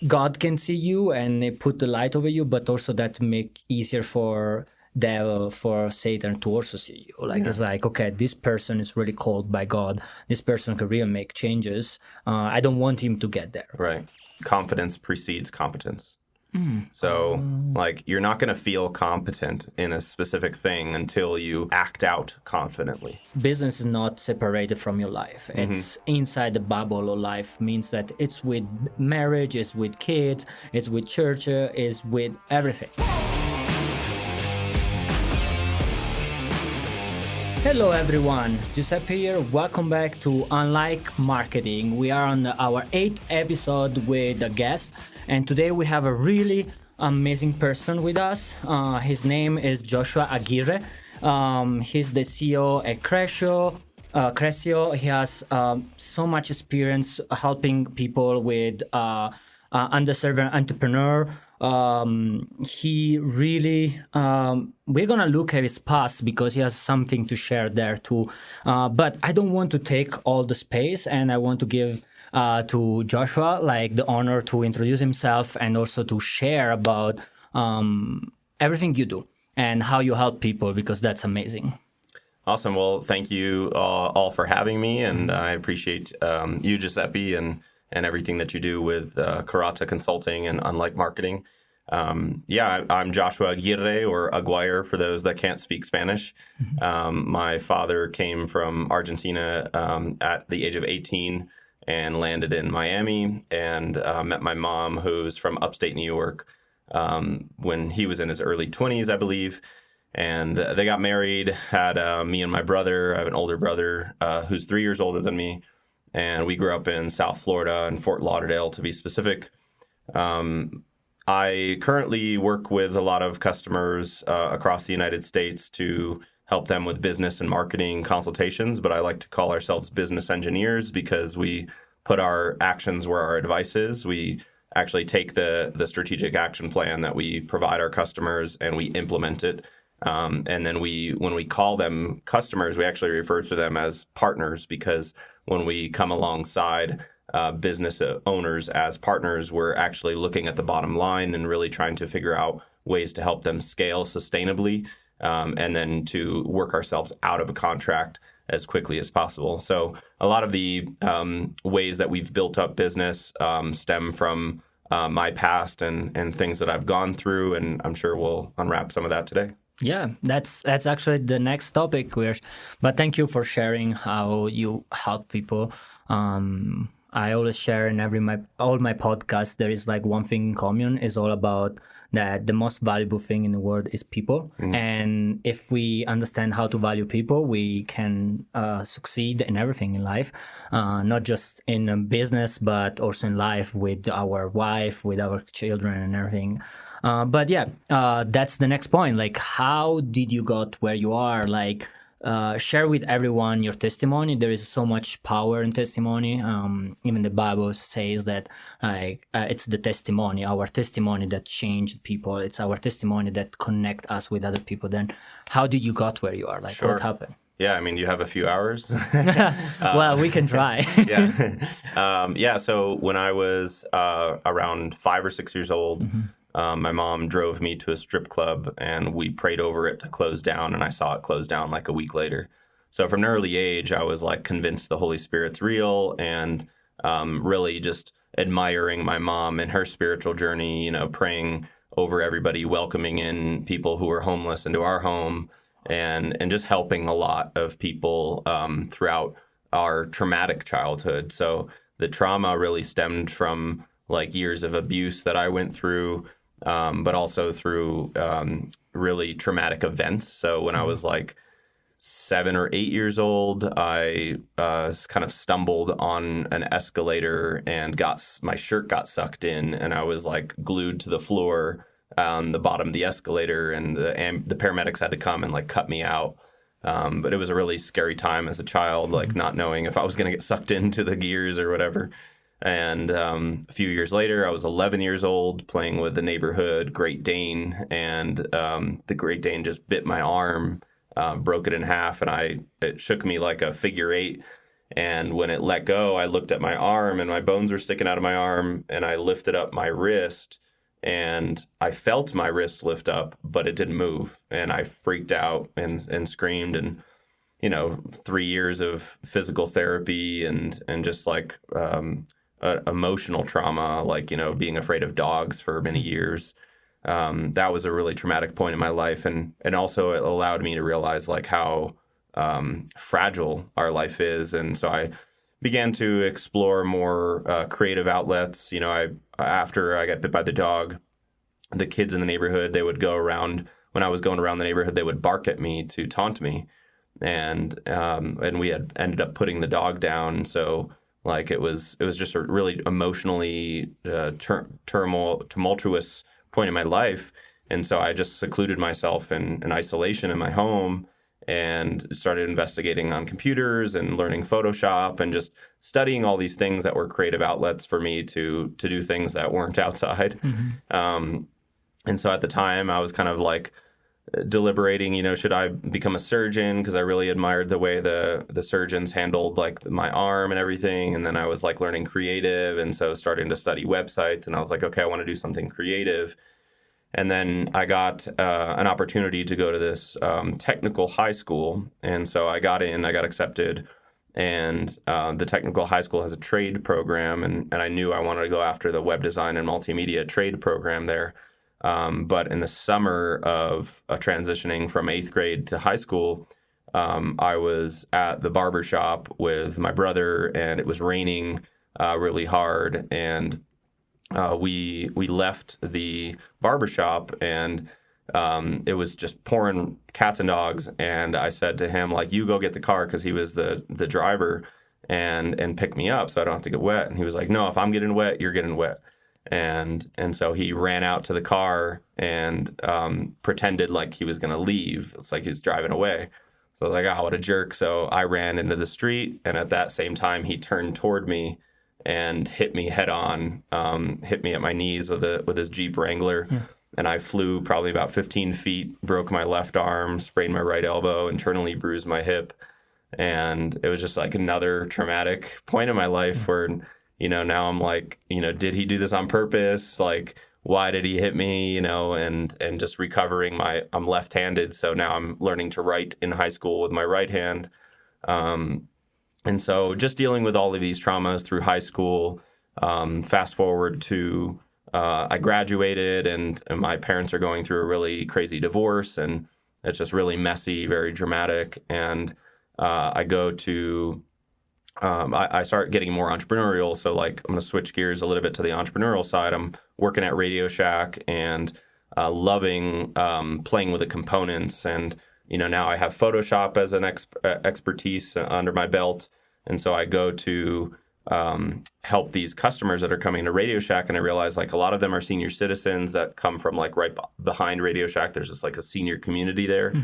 God can see you and they put the light over you, but also that make easier for devil, for Satan to also see you. Like, it's like, okay, this person is really called by God. This person can really make changes. I don't want him to get there. Right. Confidence precedes competence. So, like, you're not going to feel competent in a specific thing until you act out confidently. Business is not separated from your life. It's inside the bubble of life. Means that it's with marriage, it's with kids, it's with church, it's with everything. Hello everyone, Giuseppe here. Welcome back to Unlike Marketing. We are on our 8th episode with a guest, and today we have a really amazing person with us. His name is Joshua Aguirre. He's the CEO at Crescio. He has so much experience helping people with underserved entrepreneur. He really we're gonna look at his past because he has something to share there too, but I don't want to take all the space, and I want to give to Joshua like the honor to introduce himself and also to share about everything you do and how you help people, because that's amazing. Awesome. Well, thank you all for having me, and I appreciate you, Giuseppe, and everything that you do with Quarata Consulting and Unlike Marketing. I'm Joshua Aguirre, or Aguirre for those that can't speak Spanish. My father came from Argentina at the age of 18 and landed in Miami, and met my mom, who's from upstate New York, when he was in his early 20s, I believe. And they got married, had me and my brother. I have an older brother who's 3 years older than me. And we grew up in South Florida, in Fort Lauderdale, to be specific. I currently work with a lot of customers across the United States to help them with business and marketing consultations, but I like to call ourselves business engineers because we put our actions where our advice is. We actually take the strategic action plan that we provide our customers and we implement it. And then when we call them customers, we actually refer to them as partners, because when we come alongside business owners as partners, we're actually looking at the bottom line and really trying to figure out ways to help them scale sustainably, and then to work ourselves out of a contract as quickly as possible. So a lot of the ways that we've built up business stem from my past and things that I've gone through, and I'm sure we'll unwrap some of that today. Yeah, that's actually the next topic. But thank you for sharing how you help people. I always share in all my podcasts, there is like one thing in common, is all about that the most valuable thing in the world is people. And if we understand how to value people, we can succeed in everything in life, not just in business, but also in life with our wife, with our children and everything. But that's the next point. Like, how did you got where you are? Like, share with everyone your testimony. There is so much power in testimony. Even the Bible says that it's the testimony, our testimony, that changed people. It's our testimony that connect us with other people. Then how did you got where you are? Like, Sure. What happened? Yeah, I mean, you have a few hours. Well, we can try. So when I was around 5 or 6 years old, my mom drove me to a strip club, and we prayed over it to close down, and I saw it close down like a week later. So from an early age, I was like convinced the Holy Spirit's real, and really just admiring my mom and her spiritual journey, praying over everybody, welcoming in people who were homeless into our home, and just helping a lot of people throughout our traumatic childhood. So the trauma really stemmed from like years of abuse that I went through, but also through really traumatic events. So when I was like 7 or 8 years old, I kind of stumbled on an escalator and my shirt got sucked in, and I was like glued to the floor on the bottom of the escalator, and the paramedics had to come and like cut me out. But it was a really scary time as a child, like not knowing if I was going to get sucked into the gears or whatever. And a few years later, I was 11 years old playing with the neighborhood Great Dane, and the Great Dane just bit my arm, broke it in half, and it shook me like a figure eight. And when it let go, I looked at my arm and my bones were sticking out of my arm, and I lifted up my wrist and I felt my wrist lift up, but it didn't move. And I freaked out and screamed. And, 3 years of physical therapy and just like emotional trauma, like, being afraid of dogs for many years. That was a really traumatic point in my life. And also it allowed me to realize like how fragile our life is. And so I began to explore more creative outlets. After I got bit by the dog, the kids in the neighborhood, they would go around. When I was going around the neighborhood, they would bark at me to taunt me, and we had ended up putting the dog down. So like it was just a really emotionally tumultuous point in my life, and so I just secluded myself in isolation in my home, and started investigating on computers and learning Photoshop and just studying all these things that were creative outlets for me to do things that weren't outside. And so at the time I was kind of like deliberating, should I become a surgeon? Because I really admired the way the surgeons handled like my arm and everything. And then I was like learning creative. And so starting to study websites, and I was like, okay, I want to do something creative. And then I got an opportunity to go to this technical high school. And so I got accepted. And the technical high school has a trade program. And I knew I wanted to go after the web design and multimedia trade program there. But in the summer of transitioning from 8th grade to high school, I was at the barber shop with my brother, and it was raining really hard. And we left the barbershop, and it was just pouring cats and dogs. And I said to him, like, you go get the car, because he was the driver, and pick me up so I don't have to get wet. And he was like, no, if I'm getting wet, you're getting wet. And so he ran out to the car and pretended like he was going to leave. It's like he was driving away. So I was like, oh, what a jerk. So I ran into the street, and at that same time, he turned toward me and hit me head on, hit me at my knees with his Jeep Wrangler. Yeah. And I flew probably about 15 feet, broke my left arm, sprained my right elbow, internally bruised my hip. And it was just like another traumatic point in my life where, now I'm like, did he do this on purpose? Like, why did he hit me? And just recovering I'm left-handed. So now I'm learning to write in high school with my right hand. And so just dealing with all of these traumas through high school, fast forward to I graduated, and my parents are going through a really crazy divorce, and it's just really messy, very dramatic. And I go to I start getting more entrepreneurial. So like I'm going to switch gears a little bit to the entrepreneurial side. I'm working at Radio Shack and loving playing with the components. And, now I have Photoshop as an expertise under my belt. And so I go to help these customers that are coming to Radio Shack. And I realize like a lot of them are senior citizens that come from like right behind Radio Shack. There's just like a senior community there.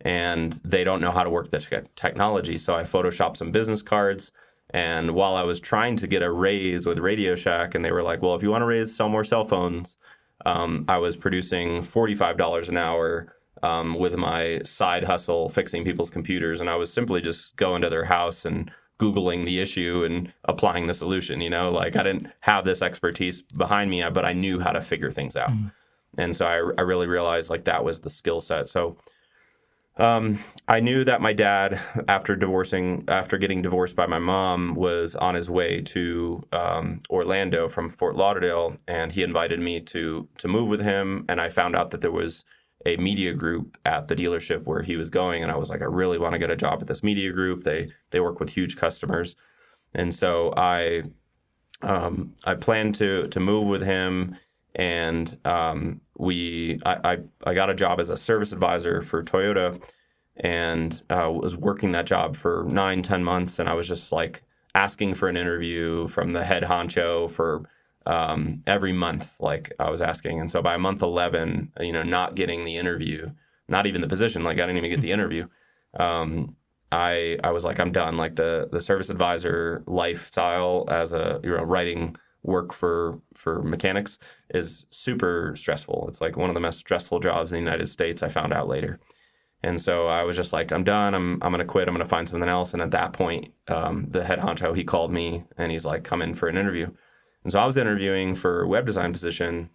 And they don't know how to work the technology. So I Photoshopped some business cards. And while I was trying to get a raise with Radio Shack, and they were like, well, if you want to raise, sell more cell phones, I was producing $45 an hour with my side hustle, fixing people's computers. And I was simply just going to their house and Googling the issue and applying the solution. Like I didn't have this expertise behind me, but I knew how to figure things out. And so I really realized like that was the skill set. So I knew that my dad, after getting divorced by my mom, was on his way to Orlando from Fort Lauderdale, and he invited me to move with him. And I found out that there was a media group at the dealership where he was going, and I was like, I really want to get a job at this media group. They work with huge customers, and so I planned to move with him. And I got a job as a service advisor for Toyota, and was working that job for 9-10 months. And I was just like asking for an interview from the head honcho for every month, like I was asking. And so by month 11, not getting the interview, not even the position, like I didn't even get the interview. I was like, I'm done. Like the service advisor lifestyle as a writing work for mechanics is super stressful. It's like one of the most stressful jobs in the United States, I found out later. And so I was just like, I'm done. I'm going to quit. I'm going to find something else. And at that point, the head honcho, he called me and he's like, come in for an interview. And so I was interviewing for a web design position,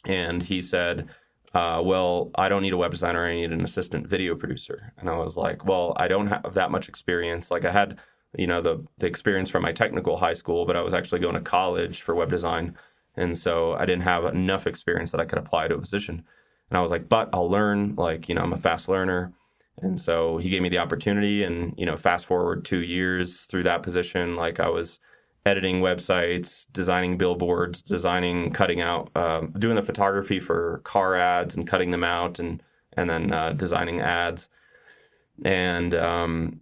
and he said, well, I don't need a web designer. I need an assistant video producer. And I was like, well, I don't have that much experience. Like I had, the experience from my technical high school, but I was actually going to college for web design. And so I didn't have enough experience that I could apply to a position. And I was like, but I'll learn, like, I'm a fast learner. And so he gave me the opportunity, and, fast forward 2 years through that position, like I was editing websites, designing billboards, cutting out, doing the photography for car ads and cutting them out, and then designing ads. And,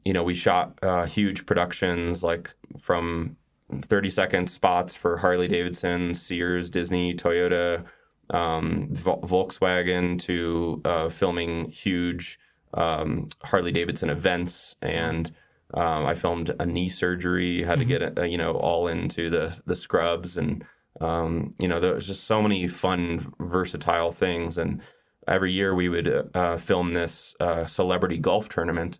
we shot huge productions, like from 30-second spots for Harley Davidson, Sears, Disney, Toyota, Volkswagen, to filming huge Harley Davidson events. And I filmed a knee surgery, had to get it, all into the scrubs. And, there was just so many fun, versatile things. And every year we would film this celebrity golf tournament.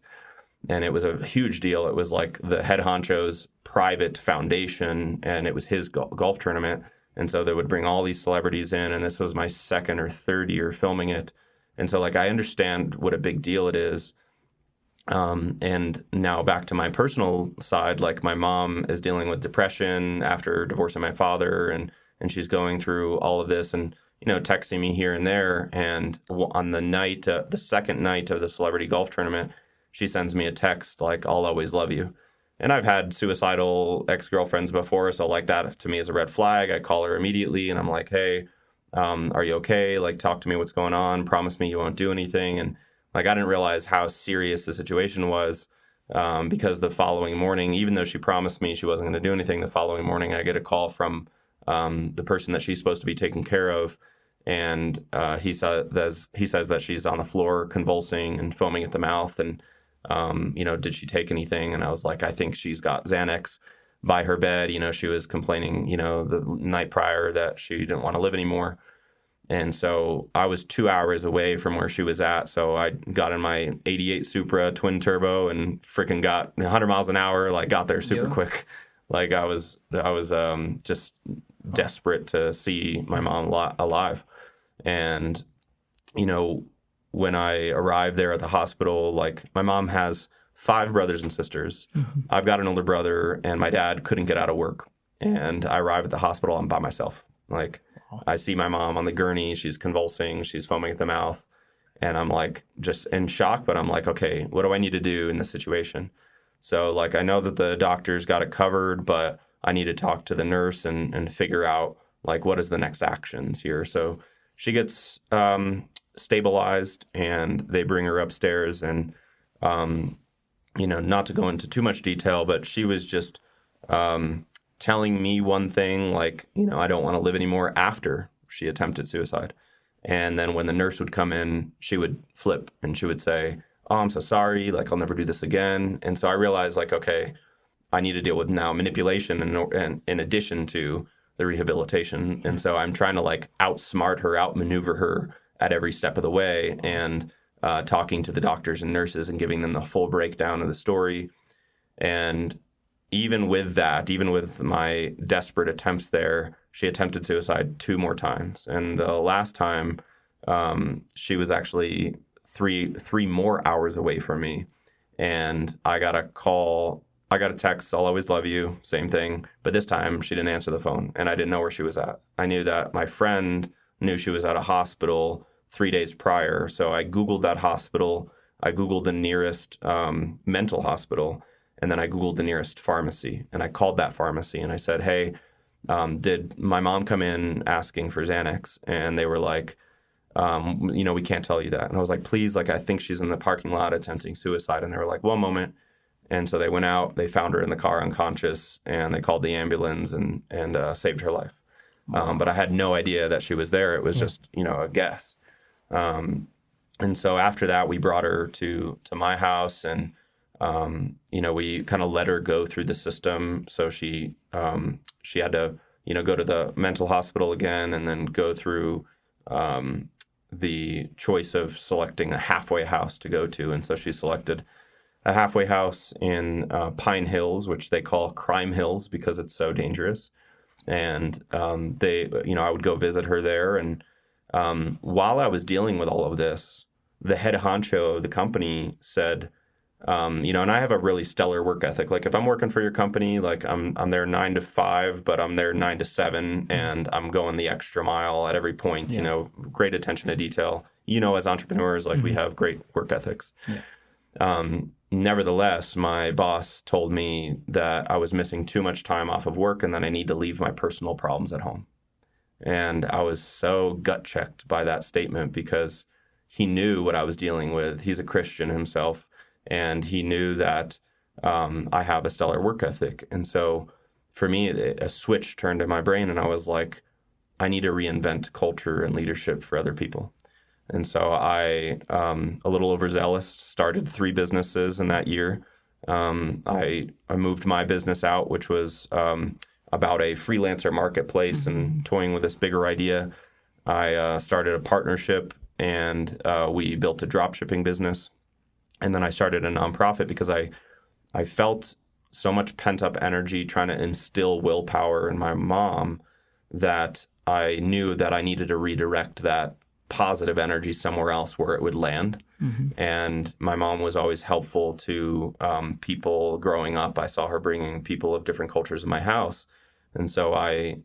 And it was a huge deal. It was like the head honcho's private foundation, and it was his golf tournament. And so they would bring all these celebrities in, and this was my second or third year filming it. And so, like, I understand what a big deal it is. And now back to my personal side, like my mom is dealing with depression after divorcing my father, and she's going through all of this, and, texting me here and there. And on the second night of the celebrity golf tournament, she sends me a text like, "I'll always love you." And I've had suicidal ex-girlfriends before, so like that to me is a red flag. I call her immediately and I'm like, "Hey, are you okay? Like, talk to me, what's going on? Promise me you won't do anything." And like, I didn't realize how serious the situation was, because the following morning, even though she promised me she wasn't going to do anything, the following morning I get a call from the person that she's supposed to be taking care of. And he says that she's on the floor convulsing and foaming at the mouth. And did she take anything? And I was like, I think she's got Xanax by her bed. She was complaining, the night prior that she didn't want to live anymore. And so I was 2 hours away from where she was at. So I got in my 88 Supra twin turbo and freaking got 100 miles an hour, like got there super quick. Like I was just desperate to see my mom alive. And, when I arrived there at the hospital, like my mom has 5 brothers and sisters. Mm-hmm. I've got an older brother, and my dad couldn't get out of work. And I arrive at the hospital, I'm by myself. Like I see my mom on the gurney, she's convulsing, she's foaming at the mouth. And I'm like just in shock, but I'm like, okay, what do I need to do in this situation? So like, I know that the doctor's got it covered, but I need to talk to the nurse and figure out like, what is the next actions here? So she gets stabilized, and they bring her upstairs, and not to go into too much detail, but she was just telling me one thing, like, I don't want to live anymore, after she attempted suicide. And then when the nurse would come in, she would flip and she would say, "Oh, I'm so sorry, like I'll never do this again." And so I realized, like, okay, I need to deal with now manipulation and in addition to the rehabilitation. And so I'm trying to like outsmart her, outmaneuver her at every step of the way, and talking to the doctors and nurses and giving them the full breakdown of the story. And even with that, even with my desperate attempts there, she attempted suicide 2 more times. And the last time, she was actually three more hours away from me. And I got a text, "I'll always love you," same thing. But this time she didn't answer the phone, and I didn't know where she was at. I knew that my friend knew she was at a hospital 3 days prior. So I Googled that hospital. I Googled the nearest mental hospital, and then I Googled the nearest pharmacy. And I called that pharmacy and I said, "Hey, did my mom come in asking for Xanax?" And they were like, "We can't tell you that." And I was like, "Please, like, I think she's in the parking lot attempting suicide." And they were like, "One moment." And so they went out, they found her in the car unconscious, and they called the ambulance and saved her life. But I had no idea that she was there. It was just, a guess. And so after that, we brought her to my house, and, we kind of let her go through the system. So she had to, go to the mental hospital again, and then go through the choice of selecting a halfway house to go to. And so she selected a halfway house in Pine Hills, which they call Crime Hills because it's so dangerous. And I would go visit her there. And while I was dealing with all of this, the head honcho of the company said, and I have a really stellar work ethic. Like if I'm working for your company, like I'm there 9 to 5, but I'm there 9 to 7, and I'm going the extra mile at every point. Yeah. Great attention to detail. As entrepreneurs, like we have great work ethics. Yeah. Nevertheless, my boss told me that I was missing too much time off of work and that I need to leave my personal problems at home. And I was so gut checked by that statement because he knew what I was dealing with. He's a Christian himself, and he knew that I have a stellar work ethic. And so for me, a switch turned in my brain, and I was like, I need to reinvent culture and leadership for other people. And so I, a little overzealous, started 3 businesses in that year. I moved my business out, which was about a freelancer marketplace and toying with this bigger idea. I started a partnership, and we built a drop shipping business. And then I started a nonprofit because I felt so much pent up energy trying to instill willpower in my mom that I knew that I needed to redirect that positive energy somewhere else where it would land. And my mom was always helpful to people growing up. I saw her bringing people of different cultures in my house. And so I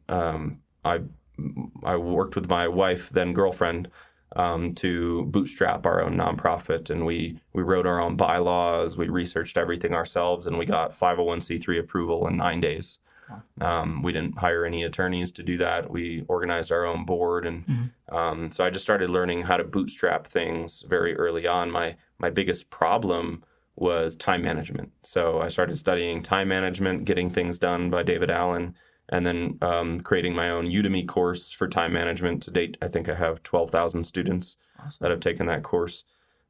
worked with my wife, then girlfriend, to bootstrap our own nonprofit. And we wrote our own bylaws. We researched everything ourselves, and we got 501c3 approval in 9 days. We didn't hire any attorneys to do that. We organized our own board. And so I just started learning how to bootstrap things very early on. My biggest problem was time management. So I started studying time management, Getting Things Done by David Allen, and then creating my own Udemy course for time management. To date, I think I have 12,000 students that have taken that course.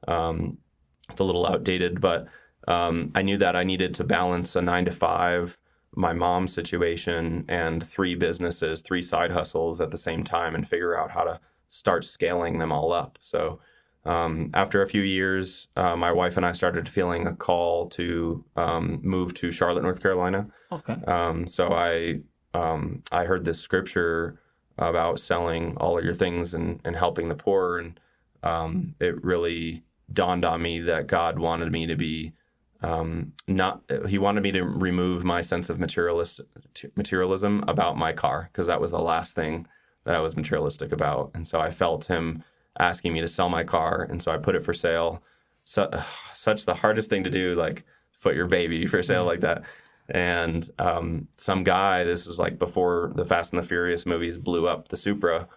It's a little outdated, but I knew that I needed to balance a 9 to 5, my mom's situation, and 3 businesses, 3 side hustles at the same time, and figure out how to start scaling them all up. So after a few years, my wife and I started feeling a call to move to Charlotte, North Carolina. Okay. So I heard this scripture about selling all of your things and helping the poor. And it really dawned on me that God wanted me to be he wanted me to remove my sense of materialism about my car, because that was the last thing that I was materialistic about. And so I felt him asking me to sell my car. And so I put it for sale. Such the hardest thing to do, like put your baby for sale like that. And some guy, this was like before the Fast and the Furious movies blew up the Supra,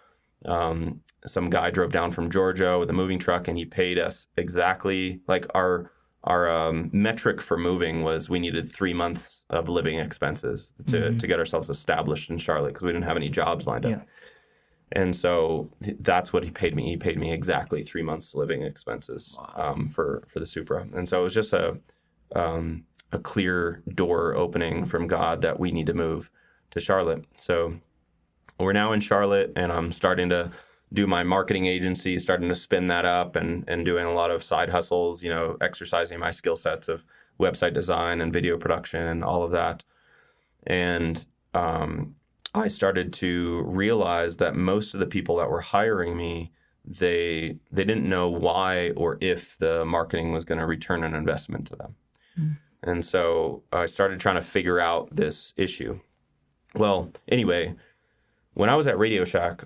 some guy drove down from Georgia with a moving truck, and he paid us exactly, like our metric for moving was we needed 3 months of living expenses to get ourselves established in Charlotte, because we didn't have any jobs lined up. Yeah. And so that's what he paid me. He paid me exactly 3 months living expenses. Wow. For the Supra. And so it was just a clear door opening from God that we need to move to Charlotte. So we're now in Charlotte, and I'm starting to do my marketing agency, starting to spin that up, and doing a lot of side hustles, exercising my skill sets of website design and video production and all of that. And I started to realize that most of the people that were hiring me, they didn't know why or if the marketing was going to return an investment to them. And so I started trying to figure out this issue. Well, anyway, when I was at Radio Shack,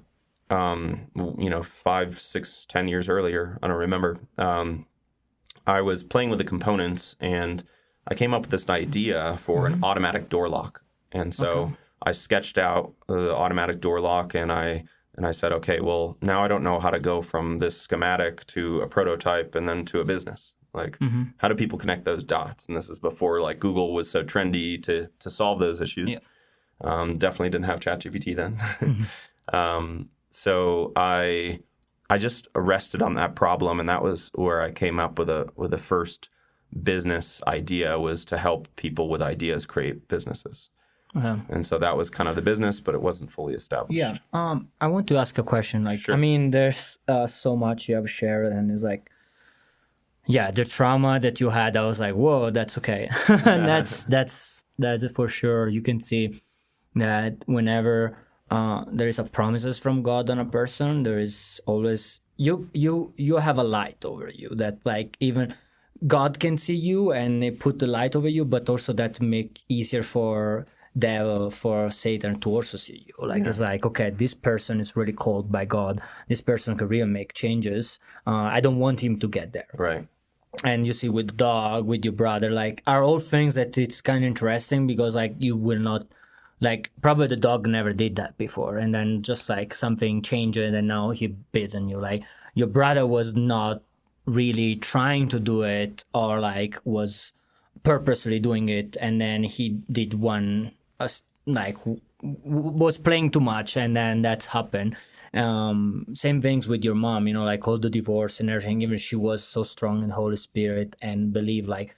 5, 6, 10 years earlier, I don't remember, I was playing with the components, and I came up with this idea for an automatic door lock. And so I sketched out the automatic door lock, and I said, okay, well, now I don't know how to go from this schematic to a prototype and then to a business. Like, how do people connect those dots? And this is before like Google was so trendy to solve those issues. Yeah. Definitely didn't have ChatGPT then. So I just rested on that problem, and that was where I came up with the first business idea, was to help people with ideas create businesses. And so that was kind of the business, but it wasn't fully established. Yeah. I want to ask a question. Like, Sure. I mean, there's so much you have shared, and it's like, yeah, the trauma that you had, I was like, whoa, that's okay. That's for sure. You can see that whenever there is a promises from God on a person, there is always you have a light over you that like even God can see you and they put the light over you, but also that make easier for devil, for Satan to also see you. Like it's like, okay, this person is really called by God. This person can really make changes. I don't want him to get there. Right. And you see with the dog, with your brother, like are all things that it's kind of interesting because like you will not, like probably the dog never did that before, and then just like something changed and now he bitten you. Like your brother was not really trying to do it or like was purposely doing it, and then he did one was playing too much, and then that's happened. Same things with your mom, like all the divorce and everything. Even she was so strong in the Holy Spirit and believed like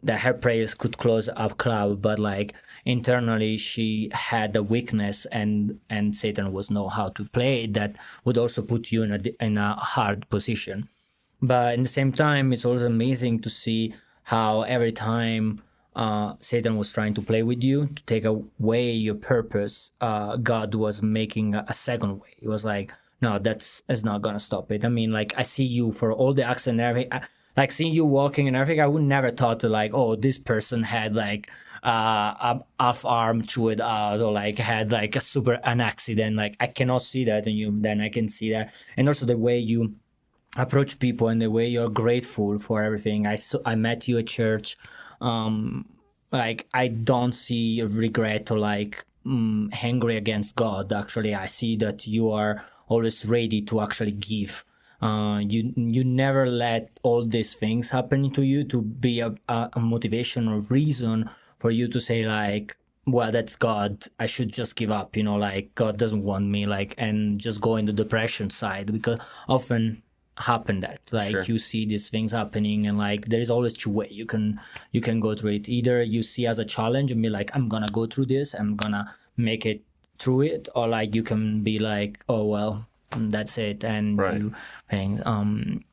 that her prayers could close up cloud, but like internally she had a weakness, and Satan was know how to play it. That would also put you in a hard position. But in the same time, it's also amazing to see how every time Satan was trying to play with you to take away your purpose, God was making a second way. It was like, no, that's not gonna stop it. I mean, like I see you for all the acts and everything. Like seeing you walking and everything, I would never thought to like, oh, this person had like a half arm chewed out or like had like an accident. Like I cannot see that in you. Then I can see that, and also the way you approach people and the way you're grateful for everything. I met you at church. Like I don't see regret or like angry against God. Actually, I see that you are always ready to actually give. You never let all these things happen to you to be a motivation or reason for you to say like, well, that's God, I should just give up, like God doesn't want me, like, and just go in the depression side, because often happen that like Sure. You see these things happening, and like there is always two ways you can go through it. Either you see as a challenge and be like, I'm gonna go through this, I'm gonna make it through it, or like you can be like, oh well, that's it. And Right. you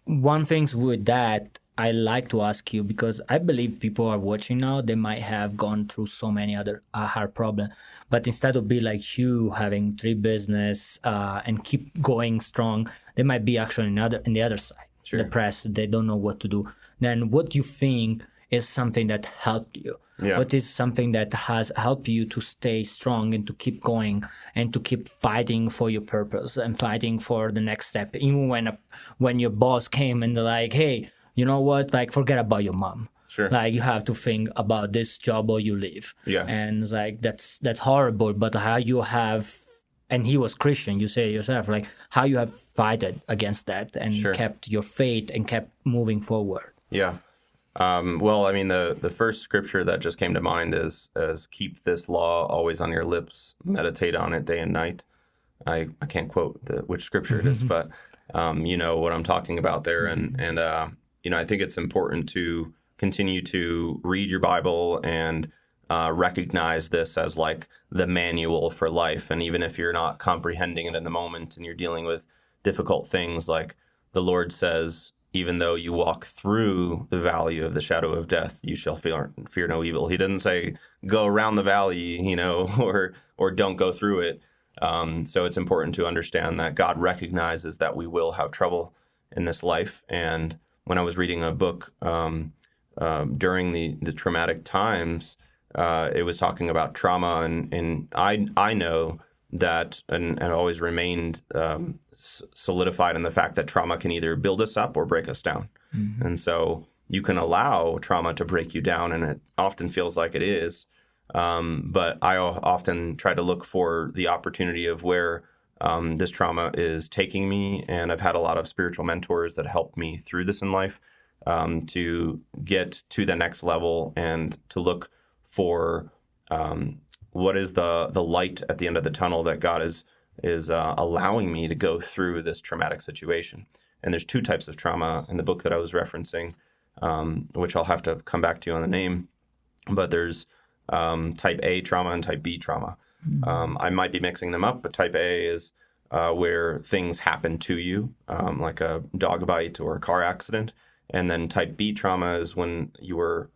one things with that I like to ask you, because I believe people are watching now, they might have gone through so many other hard problems, but instead of be like you having 3 business and keep going strong, they might be actually in the other side, Sure. depressed, they don't know what to do. Then what you think is something that helped you? Yeah. What is something that has helped you to stay strong and to keep going and to keep fighting for your purpose and fighting for the next step, even when your boss came and they're like, hey, you know what, like forget about your mom. Sure. Like you have to think about this job or you leave. Yeah. And it's like that's horrible, but how you have, and he was Christian, you say yourself, like how you have fighted against that and Sure. kept your faith and kept moving forward. Yeah. Well, I mean, the first scripture that just came to mind is keep this law always on your lips, meditate on it day and night. I can't quote which scripture it is, but you know what I'm talking about there. And you know, I think it's important to continue to read your Bible and recognize this as like the manual for life. And even if you're not comprehending it in the moment and you're dealing with difficult things, like the Lord says, even though you walk through the valley of the shadow of death, you shall fear no evil. He doesn't say go around the valley, you know, or don't go through it. So it's important to understand that God recognizes that we will have trouble in this life. And when I was reading a book during the traumatic times, it was talking about trauma, and I know that, and always remained solidified in the fact that trauma can either build us up or break us down. Mm-hmm. And so you can allow trauma to break you down, and it often feels like it is. But I often try to look for the opportunity of where this trauma is taking me. And I've had a lot of spiritual mentors that helped me through this in life to get to the next level and to look for what is the light at the end of the tunnel that God is allowing me to go through this traumatic situation. And there's 2 types of trauma in the book that I was referencing, which I'll have to come back to you on the name. But there's type A trauma and type B trauma. I might be mixing them up, but type A is where things happen to you, like a dog bite or a car accident. And then type B trauma is when you were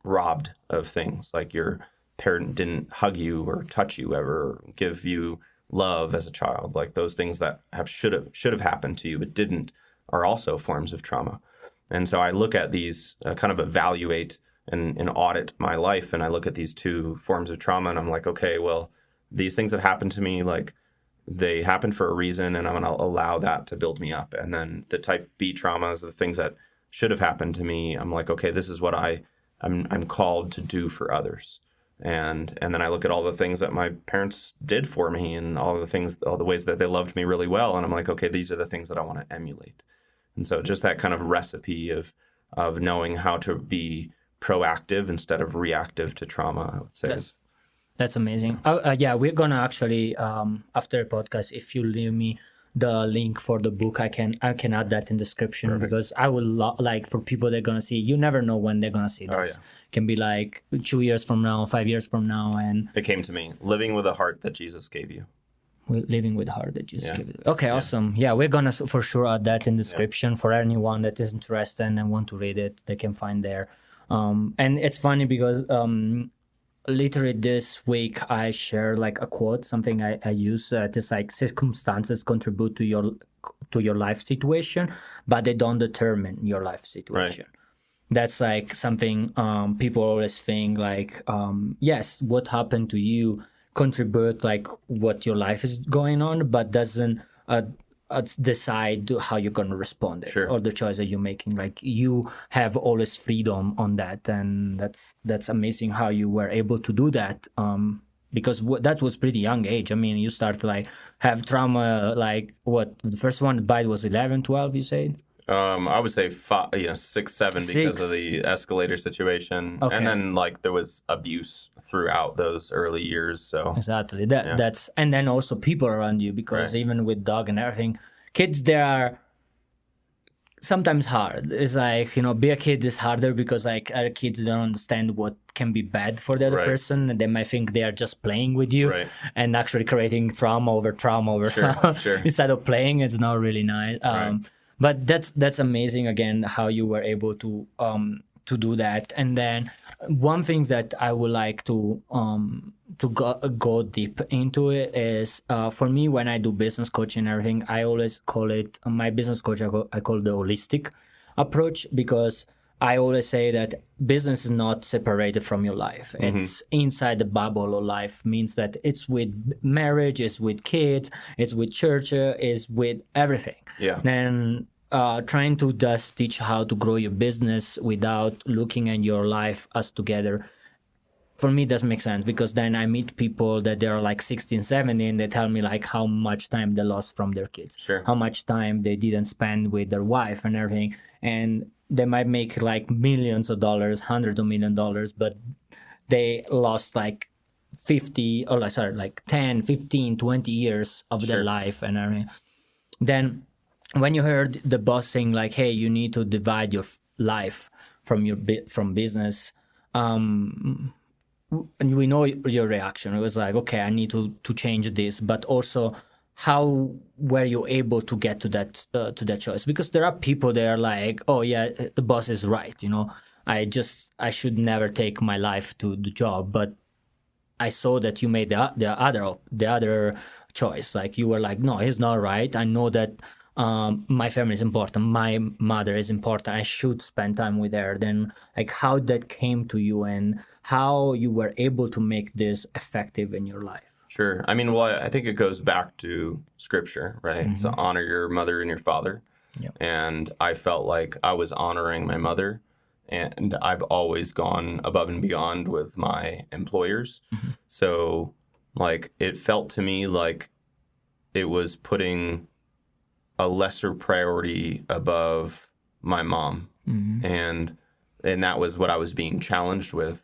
robbed of things, like your parent didn't hug you or touch you ever, or give you love as a child. Like those things that should have happened to you but didn't are also forms of trauma. And so I look at these, kind of evaluate and audit my life, and I look at these two forms of trauma, and I'm like, okay, well, these things that happened to me, like they happened for a reason, and I'm going to allow that to build me up. And then the type B traumas, the things that should have happened to me, I'm like, okay, this is what I'm called to do for others. And then I look at all the things that my parents did for me and all the ways that they loved me really well. And I'm like, okay, these are the things that I want to emulate. And so just that kind of recipe of knowing how to be proactive instead of reactive to trauma, I would say. That's amazing. Yeah, we're gonna actually, after the podcast, if you leave me the link for the book, I can add that in the description. Perfect. Because I would like for people that are gonna see. You never know when they're gonna see this. Oh, yeah. Can be like 2 years from now, 5 years from now, and it came to me: living with a heart that Jesus gave you. Living with a heart that Jesus gave you. Okay, awesome. Yeah, we're gonna for sure add that in the description for anyone that is interested and want to read it. They can find there. And it's funny because literally this week I share like a quote, something I use. It's like circumstances contribute to your life situation, but they don't determine your life situation. Right. That's like something people always think like, yes, what happened to you contribute like what your life is going on, but doesn't decide how you're going to respond it. Sure. Or the choice that you're making. Like you have always freedom on that, and that's amazing how you were able to do that. Because that was pretty young age. I mean, you start to like have trauma. Like what the first one bite was 11, 12. You said. I would say 6, 7 because of the escalator situation, and then like there was abuse throughout those early years. So exactly that's and then also people around you, because even with dog and everything, kids they are sometimes hard. It's like be a kid is harder because like other kids don't understand what can be bad for the other person, and they might think they are just playing with you and actually creating trauma over sure. Instead of playing. It's not really nice. But that's amazing again how you were able to do that. And then one thing that I would like to go deep into it is for me when I do business coaching and everything, I always call it my business coach. I call it the holistic approach, because I always say that business is not separated from your life. Mm-hmm. It's inside the bubble of life. Means that it's with marriage, it's with kids, it's with church, it's with everything. Yeah. Then trying to just teach how to grow your business without looking at your life as together, for me doesn't make sense, because then I meet people that they're like 16, 17, they tell me like how much time they lost from their kids, how much time they didn't spend with their wife and everything, and they might make like millions of dollars, hundreds of millions of dollars, but they lost like 10, 15, 20 years of their life and everything. Then when you heard the boss saying like, hey, you need to divide your life from business, and we know your reaction. It was like, okay, I need to change this, but also how were you able to get to that choice? Because there are people that are like, oh yeah, the boss is right, I should never take my life to the job, but I saw that you made the other choice. Like you were like, no, he's not right. I know that my family is important, my mother is important, I should spend time with her. Then like how that came to you and how you were able to make this effective in your life. Sure. I mean, well, I think it goes back to scripture, right? Mm-hmm. So honor your mother and your father. Yep. And I felt like I was honoring my mother, and I've always gone above and beyond with my employers. Mm-hmm. So like it felt to me like it was putting a lesser priority above my mom. Mm-hmm. And that was what I was being challenged with.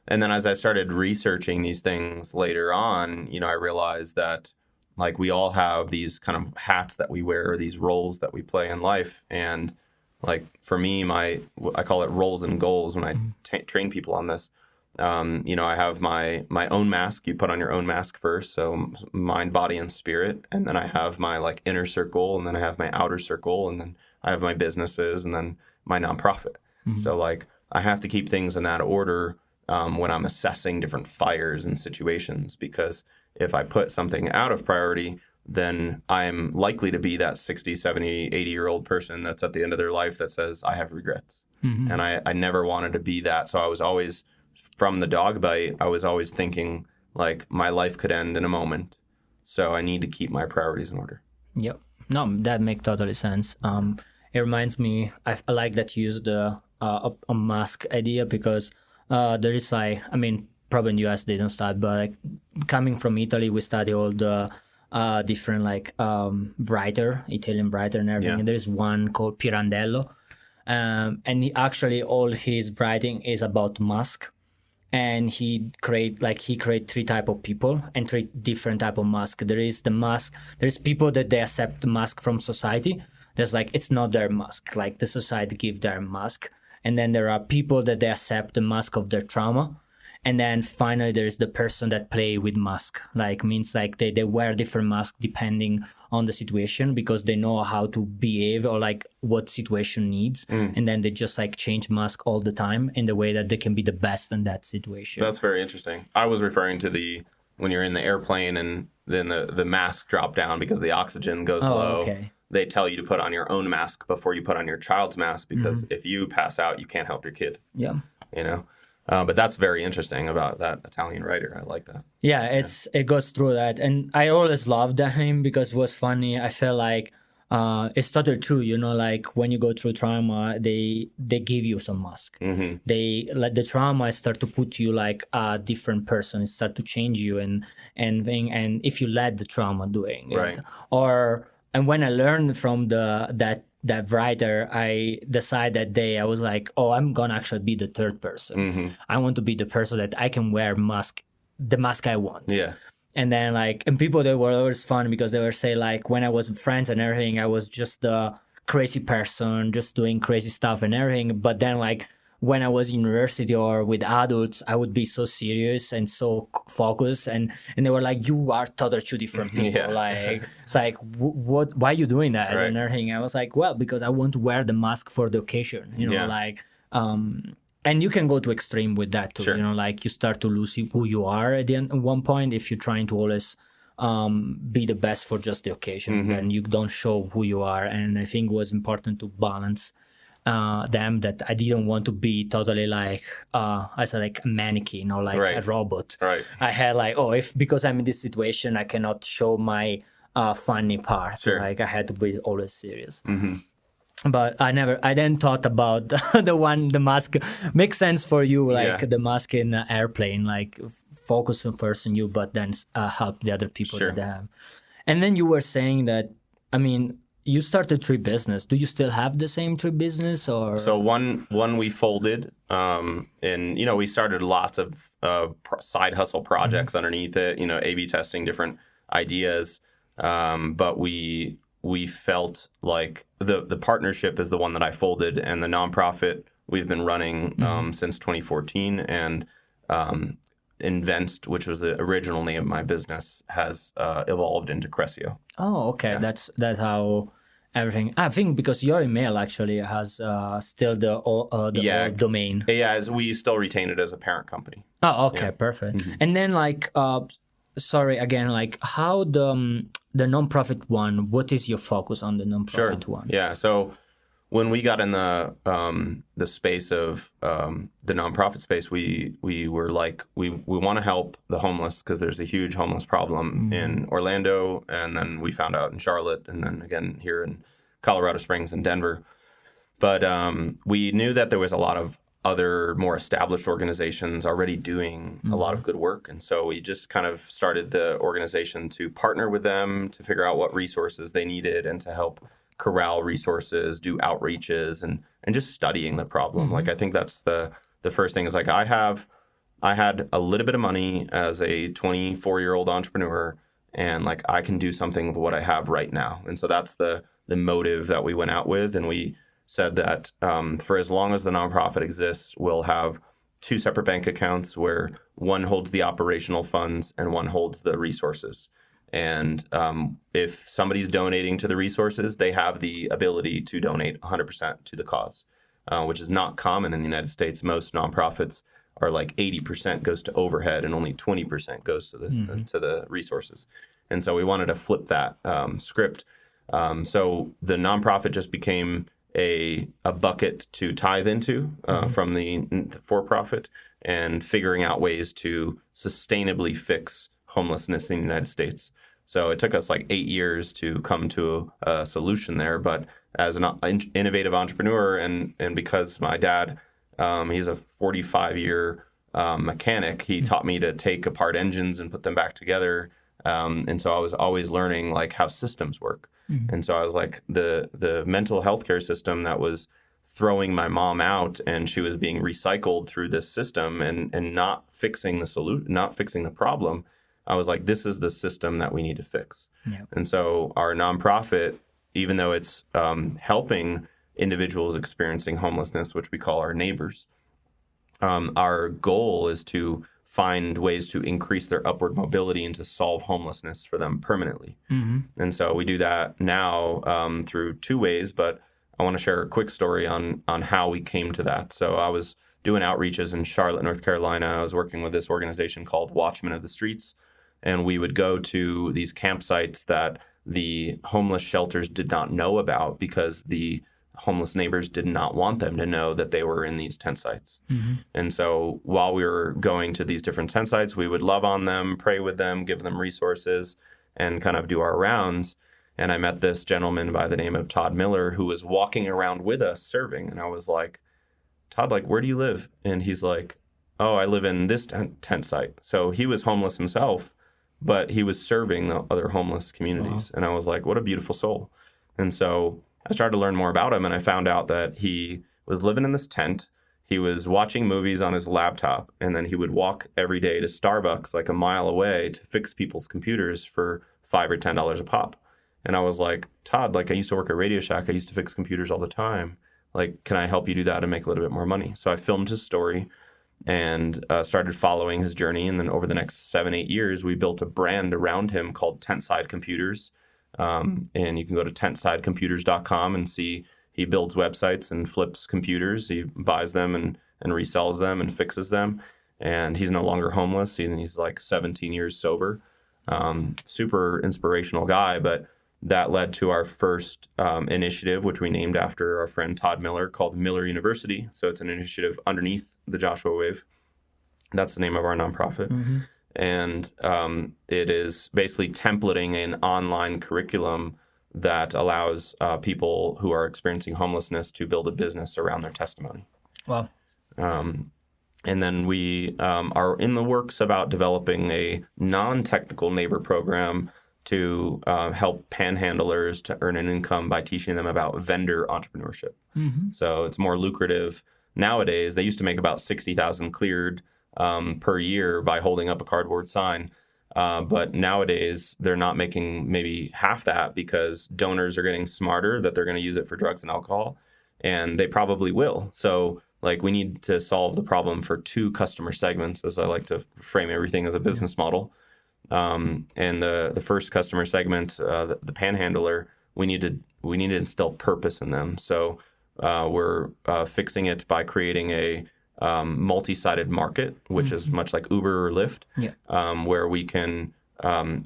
And then as I started researching these things later on, I realized that like we all have these kind of hats that we wear, or these roles that we play in life. And like for me, I call it roles and goals when I train people on this. I have my own mask. You put on your own mask first, so mind, body, and spirit, and then I have my like inner circle, and then I have my outer circle, and then I have my businesses, and then my nonprofit. So like I have to keep things in that order when I'm assessing different fires and situations, because if I put something out of priority, then I'm likely to be that 60, 70, 80-year-old person that's at the end of their life that says, I have regrets. And I never wanted to be that. So I was always, from the dog bite, I was always thinking, like, my life could end in a moment. So I need to keep my priorities in order. Yep. No, that makes totally sense. It reminds me, I like that you used the a mask idea, because there is like, I mean, probably in the US they don't start, but like coming from Italy, we study all the different like Italian writer and everything. Yeah. And there's one called Pirandello. And actually all his writing is about mask. And he create three type of people and three different type of mask. There is the mask. There's people that they accept the mask from society. There's like, it's not their mask. Like the society give their mask. And then there are people that they accept the mask of their trauma. And then finally, there's the person that play with mask. Like means like they wear different masks depending on the situation, because they know how to behave or like what situation needs. And then they just like change mask all the time in the way that they can be the best in that situation. That's very interesting. I was referring to when you're in the airplane and then the mask drop down because the oxygen goes low. Okay. They tell you to put on your own mask before you put on your child's mask, because if you pass out, you can't help your kid. Yeah. But that's very interesting about that Italian writer. I like that. Yeah, it goes through that. And I always loved him because it was funny. I felt like it's totally true, like when you go through trauma, they give you some mask. They let the trauma start to put you like a different person, it start to change you and if you let the trauma doing it. Right. And when I learned from that writer, I decided that day, I was like, oh, I'm gonna actually be the third person. I want to be the person that I can wear the mask I want. Yeah. And then and people, they were always fun because they were say like, when I was with friends and everything, I was just a crazy person, just doing crazy stuff and everything. But then like when I was in university or with adults, I would be so serious and so focused, and they were like, you are totally two different people. Yeah. Like it's like, why are you doing that? Right. And everything. I was like, well, because I want to wear the mask for the occasion, and you can go to extreme with that too. Sure. Like you start to lose who you are at one point if you're trying to always be the best for just the occasion. Then you don't show who you are. And I think it was important to balance them, that I didn't want to be totally like I said, like a mannequin or like Right. a robot. Right. I had like, because I'm in this situation, I cannot show my funny part. Sure. Like I had to be always serious. But I then thought about the mask makes sense for you, like Yeah. the mask in the airplane, like focus on first on you, but then help the other people Sure. that they have. And then you were saying that, I mean, you started tree business. Do you still have the same tree business, or? So one we folded, and we started lots of side hustle projects underneath it. A/B testing different ideas, but we felt like the partnership is the one that I folded, and the nonprofit we've been running since 2014, and Invest, which was the original name of my business, has evolved into Crescio. Oh, okay. Yeah. That's how everything. I think because your email actually has still the old domain. Yeah, as we still retain it as a parent company. Oh, okay, perfect. And then like, sorry again, like how the nonprofit one? What is your focus on the nonprofit one? Yeah. So when we got in the space of the nonprofit space, we were like, we want to help the homeless, because there's a huge homeless problem in Orlando, and then we found out in Charlotte, and then again here in Colorado Springs and Denver. But we knew that there was a lot of other more established organizations already doing a lot of good work. And so we just kind of started the organization to partner with them to figure out what resources they needed and to help corral resources, do outreaches, and just studying the problem. Like, I think that's the first thing is like, I had a little bit of money as a 24-year-old entrepreneur, and like, I can do something with what I have right now. And so that's the motive that we went out with. And we said that for as long as the nonprofit exists, we'll have two separate bank accounts where one holds the operational funds and one holds the resources. And if somebody's donating to the resources, they have the ability to donate 100% to the cause, which is not common in the United States. Most nonprofits are like 80% goes to overhead and only 20% goes to the resources. And so we wanted to flip that script. So the nonprofit just became a bucket to tithe into from the for-profit, and figuring out ways to sustainably fix homelessness in the United States. So it took us like 8 years to come to a solution there. But as an innovative entrepreneur, and because my dad, he's a 45-year mechanic, he taught me to take apart engines and put them back together. And so I was always learning like how systems work. And so I was like, the mental health care system that was throwing my mom out, and she was being recycled through this system and not fixing the problem. I was like, this is the system that we need to fix. Yep. And so our nonprofit, even though it's helping individuals experiencing homelessness, which we call our neighbors, our goal is to find ways to increase their upward mobility and to solve homelessness for them permanently. And so we do that now through two ways, but I want to share a quick story on how we came to that. So I was doing outreaches in Charlotte, North Carolina. I was working with this organization called Watchmen of the Streets, and we would go to these campsites that the homeless shelters did not know about because the homeless neighbors did not want them to know that they were in these tent sites. And so while we were going to these different tent sites, we would love on them, pray with them, give them resources, and kind of do our rounds. And I met this gentleman by the name of Todd Miller, who was walking around with us serving. And I was like, Todd, like, where do you live? And he's like, oh, I live in this tent site. So he was homeless himself, but he was serving the other homeless communities. Wow. And I was like, what a beautiful soul. And so I started to learn more about him, and I found out that he was living in this tent. He was watching movies on his laptop, and then he would walk every day to Starbucks like a mile away to fix people's computers for $5 or $10 a pop. And I was like, Todd, like, I used to work at Radio Shack. I used to fix computers all the time. Like, can I help you do that and make a little bit more money? So I filmed his story and started following his journey. And then over the next 7-8 years, we built a brand around him called Tentside Computers. And you can go to tentsidecomputers.com and see he builds websites and flips computers. He buys them and resells them and fixes them. And he's no longer homeless. He's like 17 years sober. Super inspirational guy. But that led to our first initiative, which we named after our friend Todd Miller, called Miller University. So it's an initiative underneath the Joshua Wave. That's the name of our nonprofit. And it is basically templating an online curriculum that allows people who are experiencing homelessness to build a business around their testimony. Wow. And then we are in the works about developing a non-technical neighbor program to help panhandlers to earn an income by teaching them about vendor entrepreneurship. So it's more lucrative nowadays. They used to make about $60,000 cleared per year by holding up a cardboard sign. But nowadays, they're not making maybe half that because donors are getting smarter that they're going to use it for drugs and alcohol, and they probably will. So like we need to solve the problem for two customer segments, as I like to frame everything as a business model. And the first customer segment, the panhandler, we need to instill purpose in them. So we're fixing it by creating a multi-sided market, which is much like Uber or Lyft, where we can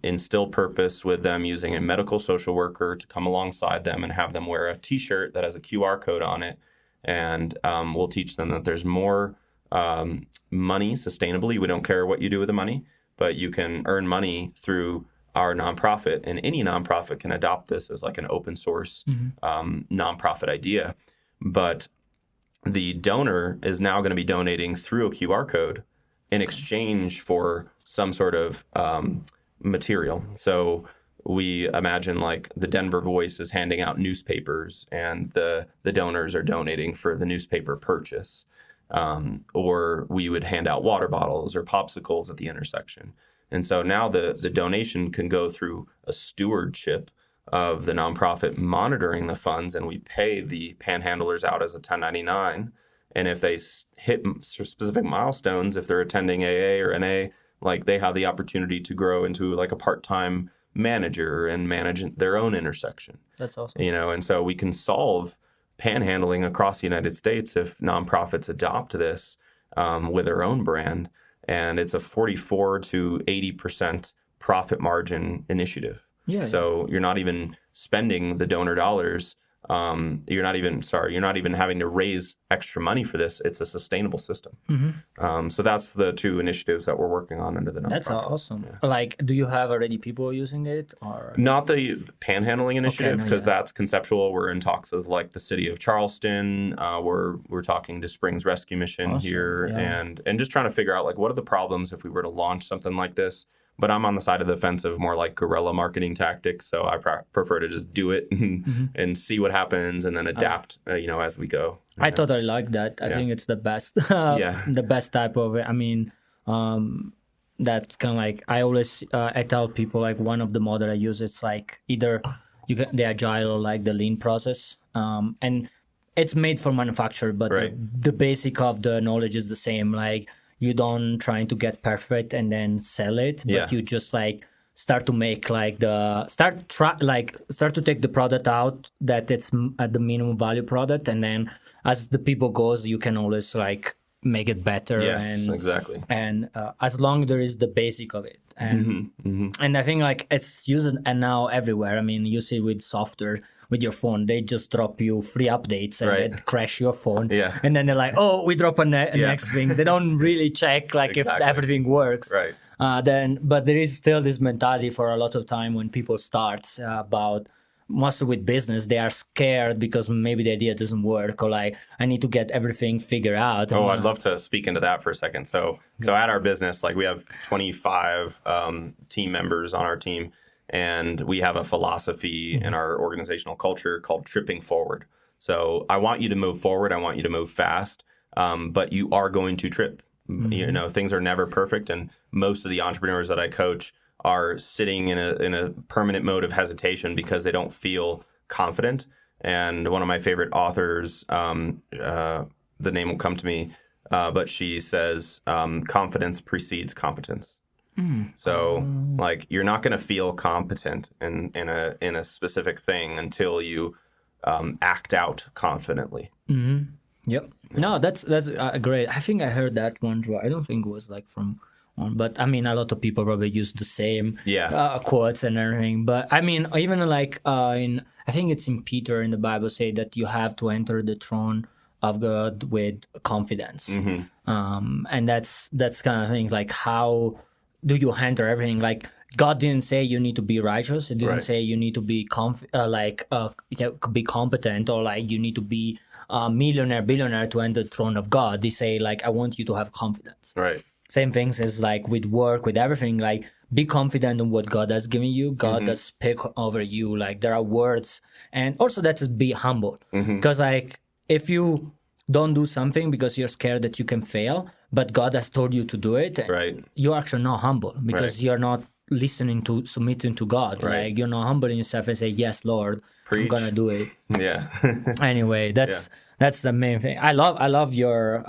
instill purpose with them using a medical social worker to come alongside them and have them wear a T-shirt that has a QR code on it. And we'll teach them that there's more money sustainably. We don't care what you do with the money, but you can earn money through our nonprofit, and any nonprofit can adopt this as like an open source nonprofit idea. But the donor is now going to be donating through a QR code in exchange for some sort of material. So we imagine like the Denver Voice is handing out newspapers, and the donors are donating for the newspaper purchase. Or we would hand out water bottles or popsicles at the intersection. And so now the donation can go through a stewardship of the nonprofit monitoring the funds, and we pay the panhandlers out as a 1099, And if they hit specific milestones, if they're attending AA or NA, like they have the opportunity to grow into like a part-time manager and manage their own intersection. That's awesome. You know, and so we can solve panhandling across the United States if nonprofits adopt this with their own brand. And it's a 44 to 80% profit margin initiative. Yeah. So you're not even spending the donor dollars. You're not even having to raise extra money for this. It's a sustainable system. So that's the two initiatives that we're working on under the nonprofit. That's awesome. Yeah. Like, do you have already people using it, or not the panhandling initiative? Because that's conceptual. We're in talks with like the city of Charleston. We're talking to Springs Rescue Mission here, and just trying to figure out like what are the problems if we were to launch something like this. But I'm on the side of the fence of more like guerrilla marketing tactics. So I prefer to just do it and see what happens and then adapt, as we go. I totally like that. I think it's the best, the best type of it. I mean, that's kind of like, I always, I tell people like one of the model I use, it's like either you get the agile or like the lean process. And it's made for manufacture, but the basic of the knowledge is the same. Like, you don't trying to get perfect and then sell it, but you just like start to make like start to take the product out that it's at the minimum value product, and then as the people goes, you can always like make it better. Yes, exactly. And as long there is the basic of it, and and I think like it's used and now everywhere. I mean, you see with software. With your phone, they just drop you free updates and they crash your phone. Yeah. And then they're like, oh, we drop a next thing. They don't really check like if everything works. Right. But there is still this mentality for a lot of time when people start about, mostly with business, they are scared because maybe the idea doesn't work, or like I need to get everything figured out. Oh, I'd love to speak into that for a second. So at our business, like we have 25 team members on our team. And we have a philosophy in our organizational culture called tripping forward. So I want you to move forward. I want you to move fast, but you are going to trip. You know, things are never perfect. And most of the entrepreneurs that I coach are sitting in a permanent mode of hesitation because they don't feel confident. And one of my favorite authors, the name will come to me, but she says, confidence precedes competence. So like you're not going to feel competent in a specific thing until you act out confidently. Yep. No, that's great. I think I heard that one too. I don't think it was like from one, but I mean a lot of people probably use the same quotes and everything. But I mean even like I think it's in Peter in the Bible say that you have to enter the throne of God with confidence. And that's kind of thing like how do you enter everything? Like God didn't say you need to be righteous. It didn't say you need to be be competent, or like you need to be a millionaire, billionaire to enter the throne of God. They say like I want you to have confidence. Right. Same things as like with work, with everything. Like be confident in what God has given you. God does speak over you. Like there are words, and also that is be humble. Because like if you don't do something because you're scared that you can fail, but God has told you to do it, you're actually not humble because you're not submitting to God. Like you're not humble in yourself and say, yes, Lord, I'm going to do it. Yeah. Anyway, that's the main thing. I love your,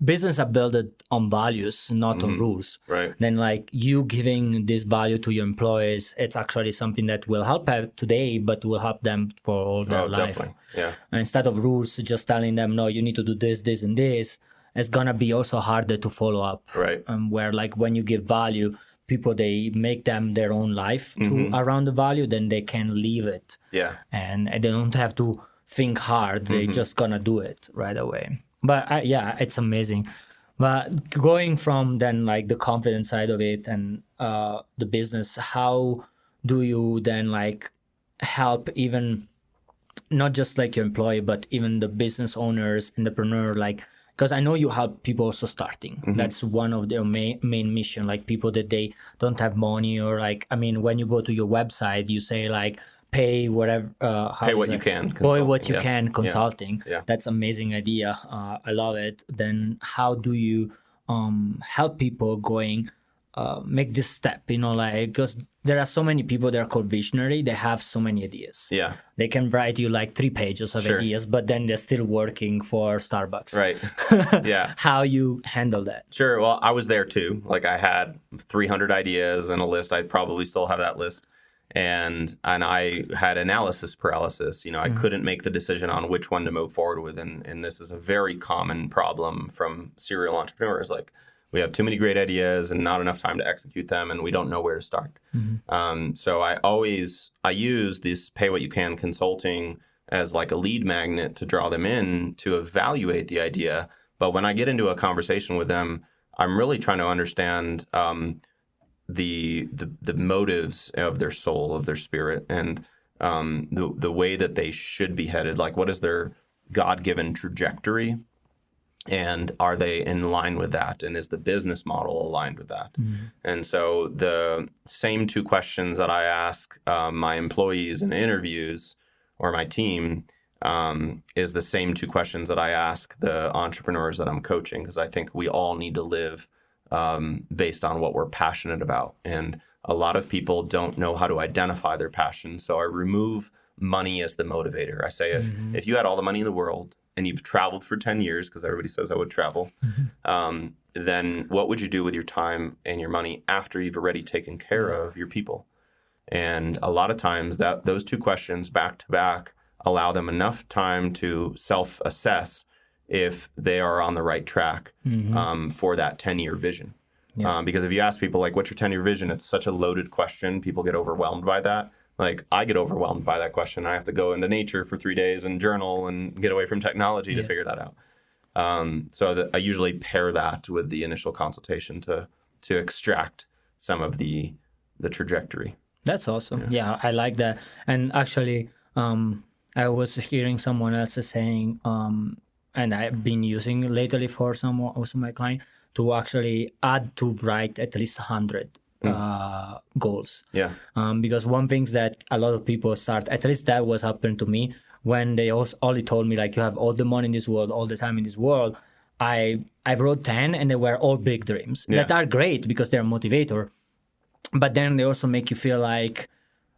business are built on values, not on rules. Right. Then like you giving this value to your employees, it's actually something that will help today, but will help them for all their life. Definitely. Yeah. And instead of rules, just telling them, no, you need to do this, this, and this, it's gonna be also harder to follow up. Right. Where like when you give value, people, they make them their own life around the value, then they can leave it. Yeah. And they don't have to think hard. They just gonna do it right away. But it's amazing. But going from then like the confidence side of it and the business, how do you then like help even not just like your employee, but even the business owners, entrepreneur, like, because I know you help people also starting. That's one of their main mission, like people that they don't have money, or like, I mean, when you go to your website, you say like, pay whatever. Pay what you can. Pay what you can consulting. Yeah. That's amazing idea. I love it. Then how do you help people going make this step, like, because there are so many people that are called visionary. They have so many ideas. Yeah. They can write you like 3 pages of ideas, but then they're still working for Starbucks. Right. Yeah. How you handle that? Sure. Well, I was there too. Like, I had 300 ideas and a list. I probably still have that list. And I had analysis paralysis. I couldn't make the decision on which one to move forward with. And this is a very common problem from serial entrepreneurs. Like, we have too many great ideas and not enough time to execute them, and we don't know where to start. So I use this pay what you can consulting as like a lead magnet to draw them in to evaluate the idea. But when I get into a conversation with them, I'm really trying to understand the motives of their soul, of their spirit, and the way that they should be headed. Like, what is their God-given trajectory? And are they in line with that? And is the business model aligned with that? And so the same 2 questions that I ask my employees in interviews or my team is the same 2 questions that I ask the entrepreneurs that I'm coaching, because I think we all need to live based on what we're passionate about. And a lot of people don't know how to identify their passion. So I remove money as the motivator. I say, if you had all the money in the world and you've traveled for 10 years, because everybody says I would travel, then what would you do with your time and your money after you've already taken care of your people? And a lot of times those 2 questions back to back allow them enough time to self-assess if they are on the right track for that 10-year vision. Because if you ask people, like, what's your 10-year vision? It's such a loaded question. People get overwhelmed by that. Like, I get overwhelmed by that question. I have to go into nature for 3 days and journal and get away from technology to figure that out. So I usually pair that with the initial consultation to extract some of the trajectory. That's awesome. Yeah, I like that. And actually, I was hearing someone else saying, and I've been using lately for some also my client, to actually add to write at least 100 goals. Yeah. Because one thing that a lot of people start, at least that was happened to me, when they only told me, like, you have all the money in this world, all the time in this world. I wrote 10 and they were all big dreams that are great because they're a motivator. But then they also make you feel like,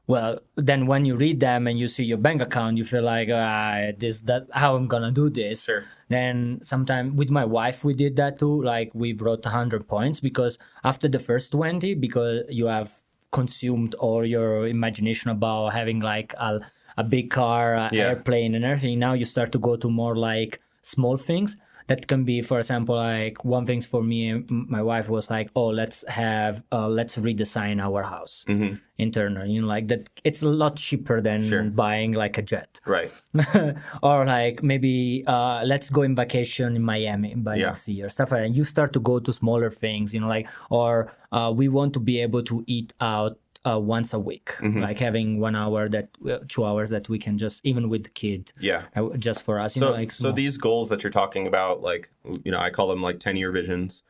well, then when you read them and you see your bank account, you feel like, how I'm gonna do this? Sure. Then sometimes with my wife, we did that too. Like, we wrote 100 points, because after the first 20, because you have consumed all your imagination about having like a big car, airplane and everything, now you start to go to more like small things. That can be, for example, like, one thing for me and my wife was like, let's redesign our house internally. Like that, it's a lot cheaper than buying like a jet. Right. Or like maybe let's go in vacation in Miami by next year, stuff like that. You start to go to smaller things, like, or we want to be able to eat out once a week, like having 1 hour 2 hours that we can just, even with the kid, just for us. So these goals that you're talking about, like, I call them like 10-year visions,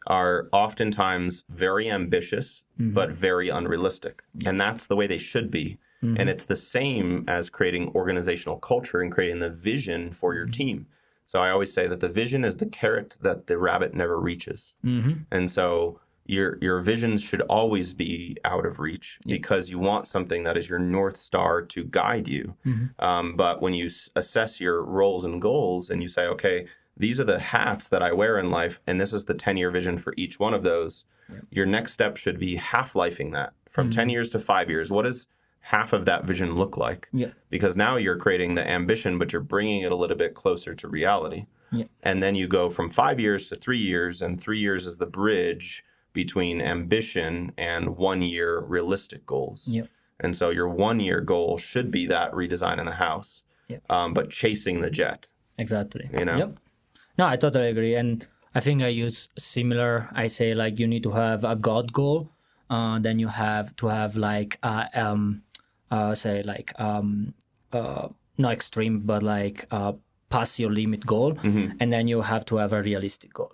are oftentimes very ambitious, but very unrealistic. And that's the way they should be. And it's the same as creating organizational culture and creating the vision for your team. So I always say that the vision is the carrot that the rabbit never reaches. And so your visions should always be out of reach, because you want something that is your North Star to guide you. But when you assess your roles and goals and you say, okay, these are the hats that I wear in life, and this is the 10-year vision for each one of those, your next step should be half-lifing that. From 10 years to 5 years, what does half of that vision look like? Because now you're creating the ambition, but you're bringing it a little bit closer to reality. And then you go from 5 years to 3 years, and 3 years is the bridge between ambition and 1 year realistic goals. And so your 1 year goal should be that redesign in the house, but chasing the jet. Exactly. No, I totally agree. And I think I use similar. I say, like, you need to have a God goal. Then you have to have like, not extreme, but like pass your limit goal. And then you have to have a realistic goal.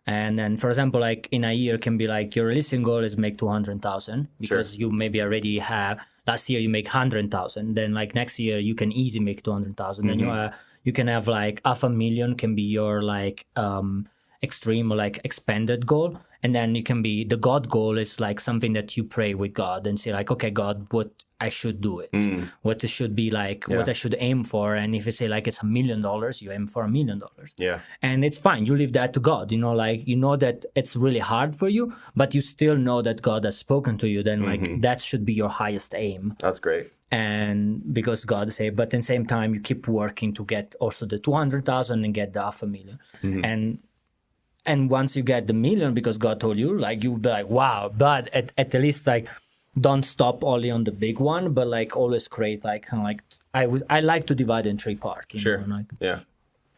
And then, for example, like in a year can be like, your realistic goal is make 200,000, because you maybe already have, last year you make 100,000. Then like next year you can easily make 200,000. Then you can have like 500,000 can be your like extreme or like expanded goal. And then you can be the God goal is like something that you pray with God and say like, okay, God, what I should do it, what it should be like, what I should aim for. And if you say like it's $1 million, you aim for $1 million. Yeah. And it's fine. You leave that to God, like, that it's really hard for you, but you still know that God has spoken to you. Then like that should be your highest aim. That's great. And because God say, but at the same time, you keep working to get also the 200,000 and get the $500,000. And once you get the million, because God told you, like, you'll be like, wow, but at least like, don't stop only on the big one, but like always create like, kind of like, I like to divide in 3 parts. Sure. Like, yeah.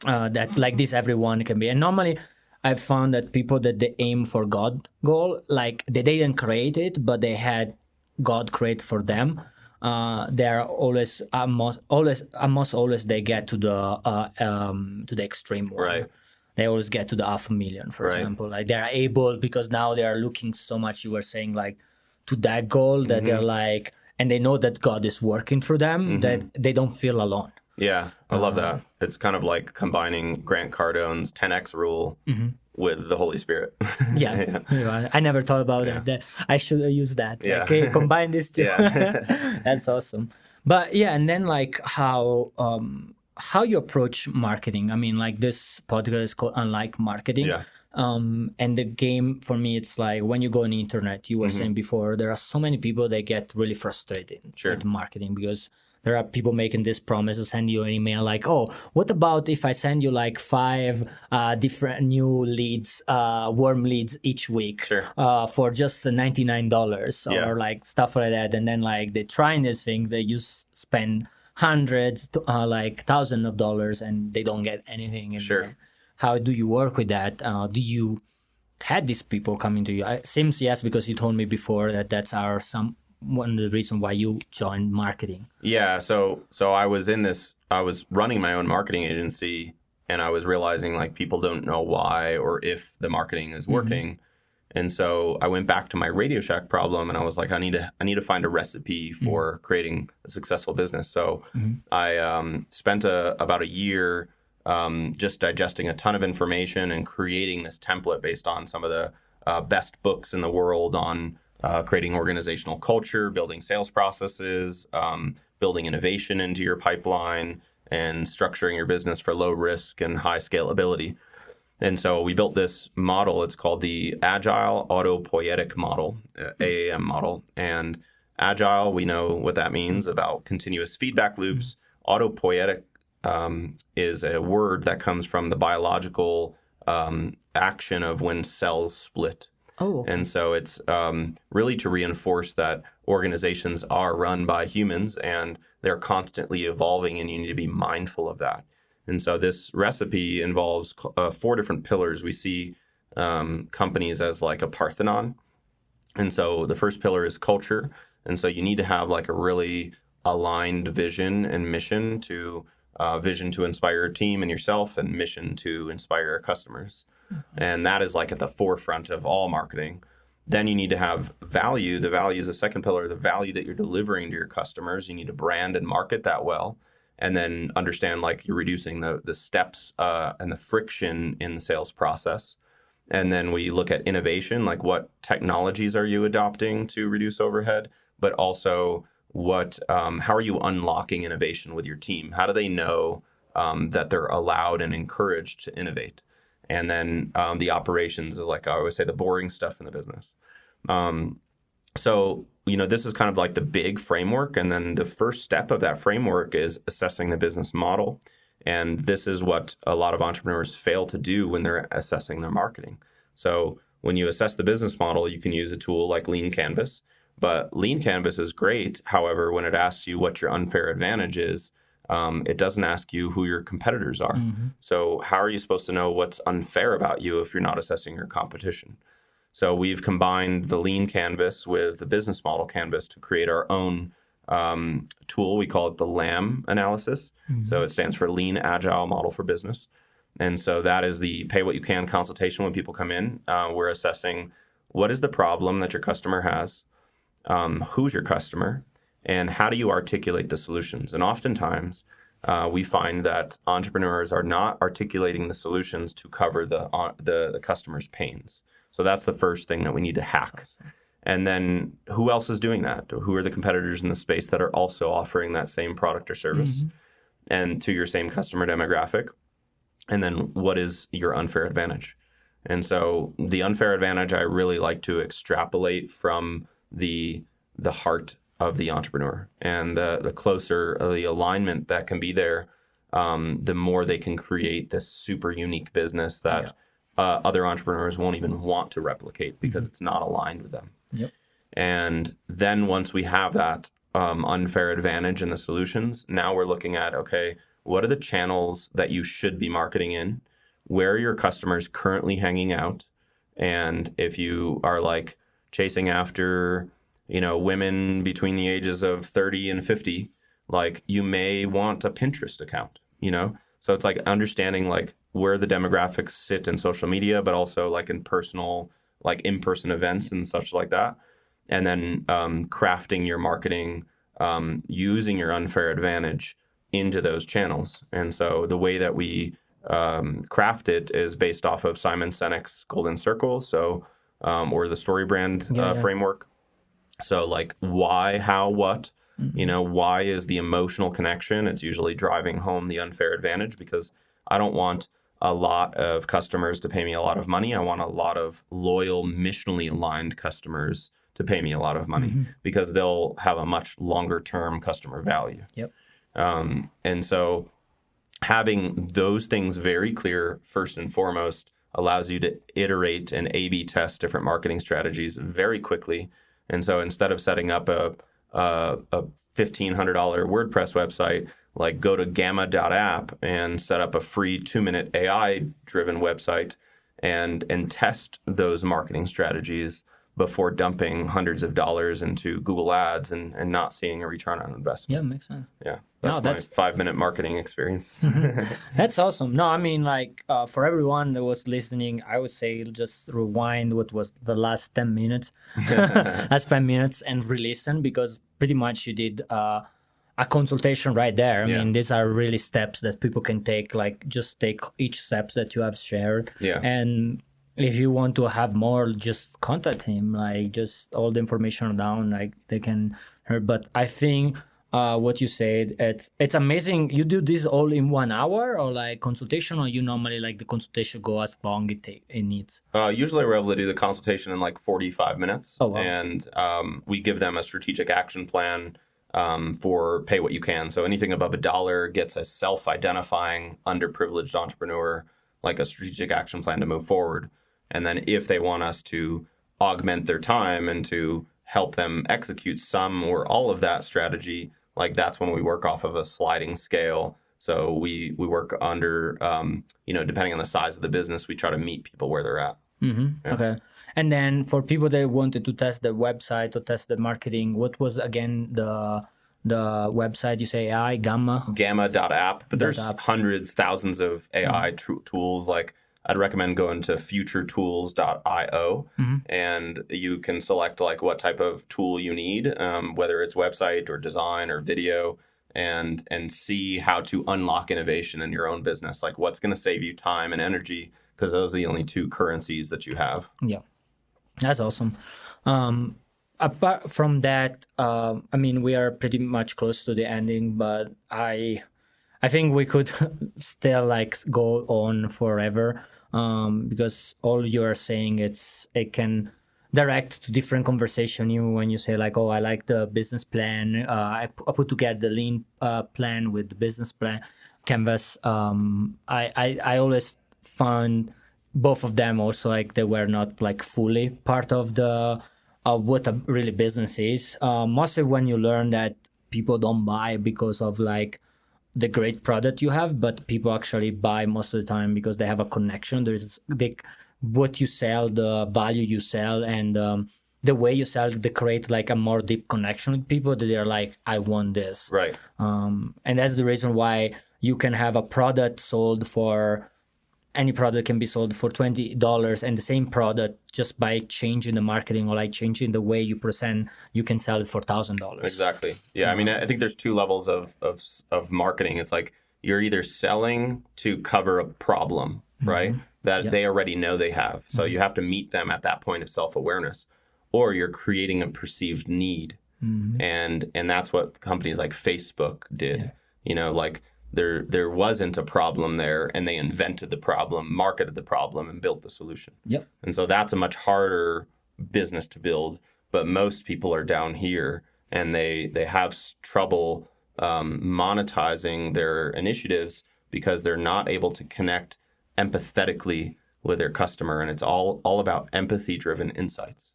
That like this, everyone can be. And normally I've found that people that they aim for God goal, like they didn't create it, but they had God create for them. They're always almost always they get to the extreme one. Right. They always get to the $500,000, for example. Like they're able, because now they are looking so much, you were saying, like to that goal, that they're like, and they know that God is working through them, that they don't feel alone. Yeah, I love that. It's kind of like combining Grant Cardone's 10X rule with the Holy Spirit. Yeah. I never thought about it. That I should use that. Yeah. Okay, combine these two. Yeah. That's awesome. But yeah, and then like how you approach marketing. I mean, like this podcast is called Unlike Marketing. Yeah. And the game for me, it's like when you go on the internet, you were saying before, there are so many people that get really frustrated with marketing, because there are people making this promise to send you an email like, oh, what about if I send you like 5 different new leads, warm leads each week for just $99 or like stuff like that. And then like they trying these things, they just spend hundreds to like thousands of dollars and they don't get anything. And how do you work with that? Do you had these people coming to you? It seems yes, because you told me before that that's one of the reasons why you joined marketing. Yeah, so I was running my own marketing agency, and I was realizing like people don't know why or if the marketing is working. And so I went back to my Radio Shack problem, and I was like, I need to find a recipe for creating a successful business. So I spent about a year just digesting a ton of information and creating this template based on some of the best books in the world on creating organizational culture, building sales processes, building innovation into your pipeline, and structuring your business for low risk and high scalability. And so we built this model. It's called the Agile Autopoietic Model, AAM model. And Agile, we know what that means about continuous feedback loops. Autopoietic is a word that comes from the biological action of when cells split. Oh, okay. And so it's really to reinforce that organizations are run by humans and they're constantly evolving, and you need to be mindful of that. And so this recipe involves 4 different pillars. We see companies as like a Parthenon. And so the first pillar is culture. And so you need to have like a really aligned vision and mission to vision to inspire your team and yourself, and mission to inspire your customers. And that is like at the forefront of all marketing. Then you need to have value. The value is the second pillar, the value that you're delivering to your customers. You need to brand and market that well. And then understand like you're reducing the steps and the friction in the sales process. And then we look at innovation, like what technologies are you adopting to reduce overhead, but also how are you unlocking innovation with your team? How do they know that they're allowed and encouraged to innovate? And then the operations is like I always say, the boring stuff in the business. So, this is kind of like the big framework. And then the first step of that framework is assessing the business model. And this is what a lot of entrepreneurs fail to do when they're assessing their marketing. So when you assess the business model, you can use a tool like Lean Canvas. But Lean Canvas is great. However, when it asks you what your unfair advantage is, it doesn't ask you who your competitors are. So how are you supposed to know what's unfair about you if you're not assessing your competition? So we've combined the Lean Canvas with the business model canvas to create our own tool. We call it the LAM analysis. So it stands for Lean Agile Model for Business. And so that is the pay what you can consultation when people come in. We're assessing what is the problem that your customer has, who's your customer, and how do you articulate the solutions. And oftentimes we find that entrepreneurs are not articulating the solutions to cover the customer's pains. So that's the first thing that we need to hack. And then who else is doing that? Who are the competitors in the space that are also offering that same product or service and to your same customer demographic? And then what is your unfair advantage? And so the unfair advantage, I really like to extrapolate from the heart of the entrepreneur, and the closer the alignment that can be there, the more they can create this super unique business that other entrepreneurs won't even want to replicate because it's not aligned with them. Yep. And then once we have that unfair advantage in the solutions, now we're looking at, okay, what are the channels that you should be marketing in? Where are your customers currently hanging out? And if you are like chasing after, women between the ages of 30 and 50, like you may want a Pinterest account, So it's like understanding like where the demographics sit in social media, but also like in personal, like in-person events and such like that. And then crafting your marketing, using your unfair advantage into those channels. And so the way that we craft it is based off of Simon Sinek's Golden Circle, or the story brand framework. So like why, how, what, why is the emotional connection? It's usually driving home the unfair advantage, because I don't want a lot of customers to pay me a lot of money. I want a lot of loyal, missionally aligned customers to pay me a lot of money because they'll have a much longer term customer value. Yep. And so having those things very clear first and foremost allows you to iterate and A/B test different marketing strategies very quickly. And so instead of setting up a $1,500 WordPress website, like go to gamma.app and set up a free 2-minute AI-driven website and test those marketing strategies before dumping hundreds of dollars into Google Ads and not seeing a return on investment. Yeah, makes sense. Yeah, that's my 5-minute marketing experience. That's awesome. No, I mean, like for everyone that was listening, I would say just rewind what was the last 10 minutes, last 5 minutes, and re-listen, because pretty much you did a consultation right there. I mean, these are really steps that people can take, like just take each steps that you have shared. Yeah. And if you want to have more, just contact him, like just all the information down, like they can hear. But I think what you said, it's amazing. You do this all in 1 hour or like consultation, or you normally like the consultation go as long it needs? Usually we're able to do the consultation in like 45 minutes. Oh, wow. And we give them a strategic action plan for pay what you can. So anything above $1 gets a self-identifying underprivileged entrepreneur, like a strategic action plan to move forward. And then if they want us to augment their time and to help them execute some or all of that strategy, like that's when we work off of a sliding scale. So we work under, depending on the size of the business, we try to meet people where they're at. Yeah. Okay. And then for people that wanted to test the website or test the marketing, what was again the website? You say AI, Gamma.app, but there's hundreds, thousands of AI tools. Like I'd recommend going to futuretools.io and you can select like what type of tool you need, whether it's website or design or video, and see how to unlock innovation in your own business. Like what's going to save you time and energy, because those are the only two currencies that you have. Yeah, that's awesome. Apart from that, I mean, we are pretty much close to the ending, but I think we could still like go on forever, because all you are saying, it can direct to different conversation. Even when you say like, oh, I like the business plan, I put together the lean plan with the business plan canvas. I always found both of them also like they were not like fully part of the what a really business is. Mostly when you learn that people don't buy because of like the great product you have, but people actually buy most of the time because they have a connection. There's what you sell, the value you sell, and the way you sell, they create like a more deep connection with people that they're like, I want this. Right. And that's the reason why you can have a product sold for any product can be sold for $20, and the same product, just by changing the marketing or like changing the way you present, you can sell it for $1,000. Exactly. Yeah. I mean, I think there's two levels of marketing. It's like you're either selling to cover a problem, right? That they already know they have. So you have to meet them at that point of self-awareness, or you're creating a perceived need. And that's what companies like Facebook did. You know, like there wasn't a problem there, and they invented the problem, marketed the problem, and built the solution. Yep. And so that's a much harder business to build. But most people are down here, and they have trouble monetizing their initiatives because they're not able to connect empathetically with their customer, and it's all about empathy-driven insights.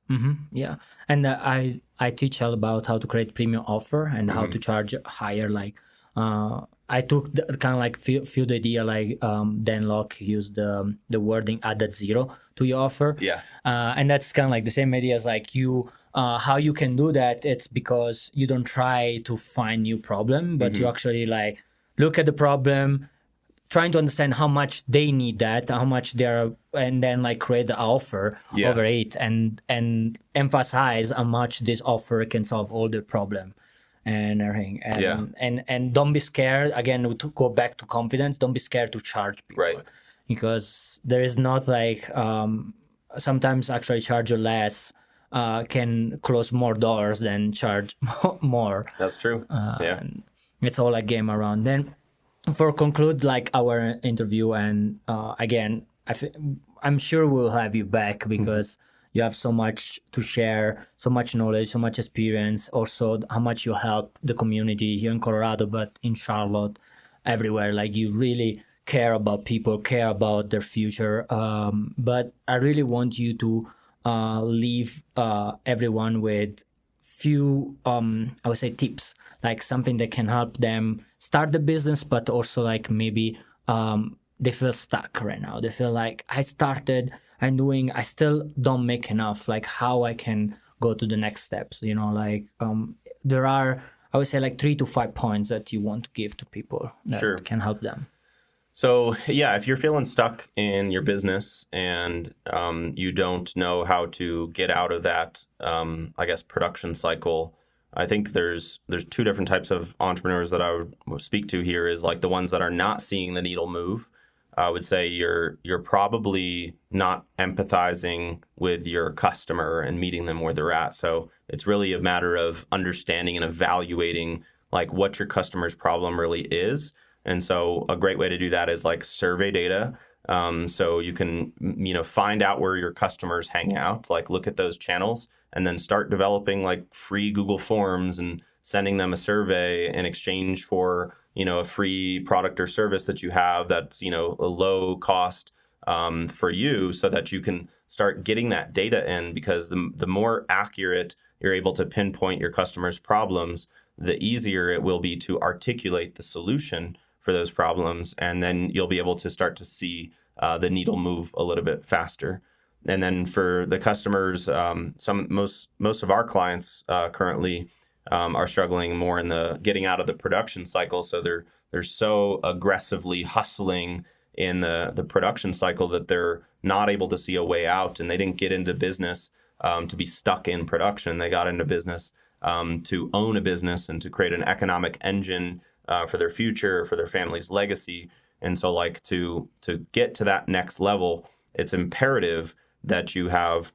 Yeah, and I teach all about how to create premium offer and how to charge higher. Like I took the, kind of like feel the idea like Dan Locke used the wording add that zero to your offer. Yeah, and that's kind of like the same idea as like you. How you can do that? It's because you don't try to find new problem, but you actually like look at the problem, trying to understand how much they need that, how much they're, and then like create the offer over it, and emphasize how much this offer can solve all the problem and everything. And don't be scared. Again, to go back to confidence, don't be scared to charge people, right? Because there is not like sometimes actually charge less can close more doors than charge more. That's true. And it's all a game around. Then for conclude like our interview, and again, I'm sure we'll have you back because you have so much to share, so much knowledge, so much experience, also how much you help the community here in Colorado, but in Charlotte, everywhere. Like you really care about people, care about their future. But I really want you to leave everyone with few I would say tips, like something that can help them start the business, but also like maybe they feel stuck right now. They feel like I started, I still don't make enough, like how I can go to the next steps, you know, like there are, I would say like 3 to 5 points that you want to give to people that can help them. So yeah, if you're feeling stuck in your business and you don't know how to get out of that, I guess, production cycle, I think there's two different types of entrepreneurs that I would speak to here. Is like the ones that are not seeing the needle move. I would say you're probably not empathizing with your customer and meeting them where they're at. So it's really a matter of understanding and evaluating like what your customer's problem really is. And so a great way to do that is like survey data. So you can, find out where your customers hang out, like look at those channels, and then start developing like free Google Forms and sending them a survey in exchange for, a free product or service that you have that's, a low cost for you, so that you can start getting that data in, because the more accurate you're able to pinpoint your customers' problems, the easier it will be to articulate the solution for those problems, and then you'll be able to start to see the needle move a little bit faster. And then for the customers, most of our clients currently are struggling more in the getting out of the production cycle. So they're so aggressively hustling in the production cycle that they're not able to see a way out, and they didn't get into business to be stuck in production. They got into business to own a business and to create an economic engine for their future, for their family's legacy. And so like to get to that next level, it's imperative that you have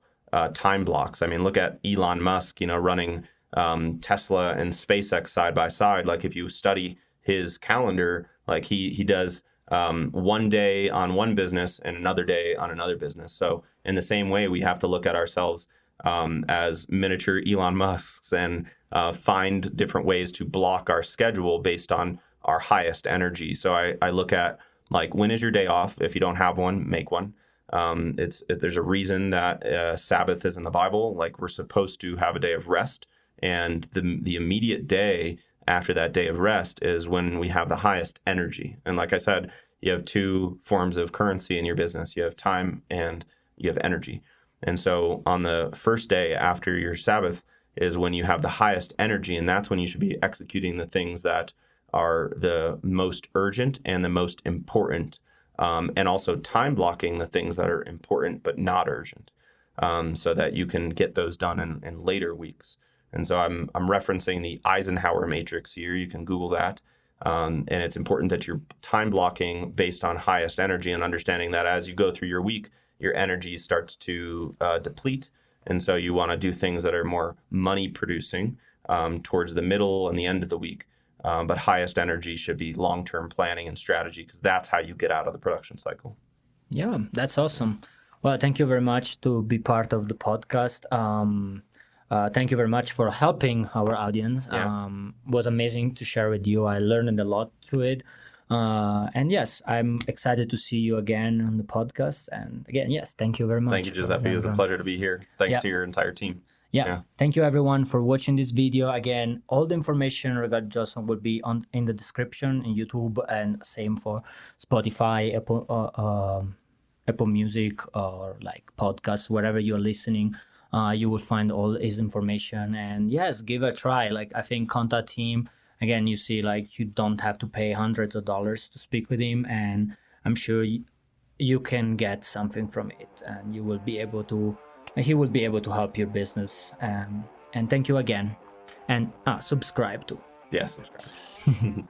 time blocks. I mean, look at Elon Musk, running Tesla and SpaceX side by side. Like if you study his calendar, like he does one day on one business and another day on another business. So in the same way, we have to look at ourselves as miniature Elon Musks and find different ways to block our schedule based on our highest energy. So I look at like, when is your day off? If you don't have one, make one. There's a reason that Sabbath is in the Bible. Like we're supposed to have a day of rest, and the immediate day after that day of rest is when we have the highest energy. And like I said, you have two forms of currency in your business. You have time and you have energy. And so on the first day after your Sabbath is when you have the highest energy, and that's when you should be executing the things that are the most urgent and the most important and also time blocking the things that are important but not urgent, so that you can get those done in later weeks. And so I'm referencing the Eisenhower matrix here. You can Google that. And it's important that you're time blocking based on highest energy, and understanding that as you go through your week, your energy starts to deplete. And so you want to do things that are more money producing towards the middle and the end of the week. But highest energy should be long-term planning and strategy, because that's how you get out of the production cycle. Yeah, that's awesome. Well, thank you very much to be part of the podcast. Thank you very much for helping our audience. Yeah. Was amazing to share with you. I learned a lot through it. And yes, I'm excited to see you again on the podcast. And again, yes, thank you very much. Thank you, Giuseppe. It was a pleasure to be here. Thanks Yeah. to your entire team. Yeah. Thank you everyone for watching this video. Again, all the information regarding Joshua will be in the description in YouTube, and same for Spotify, Apple Music, or like podcasts, wherever you're listening. You will find all his information, and yes, give it a try. Like, I think contact him. Again, you see, like, you don't have to pay hundreds of dollars to speak with him, and I'm sure you can get something from it, and you will be able to. He will be able to help your business. And thank you again, and subscribe too. Yes, subscribe.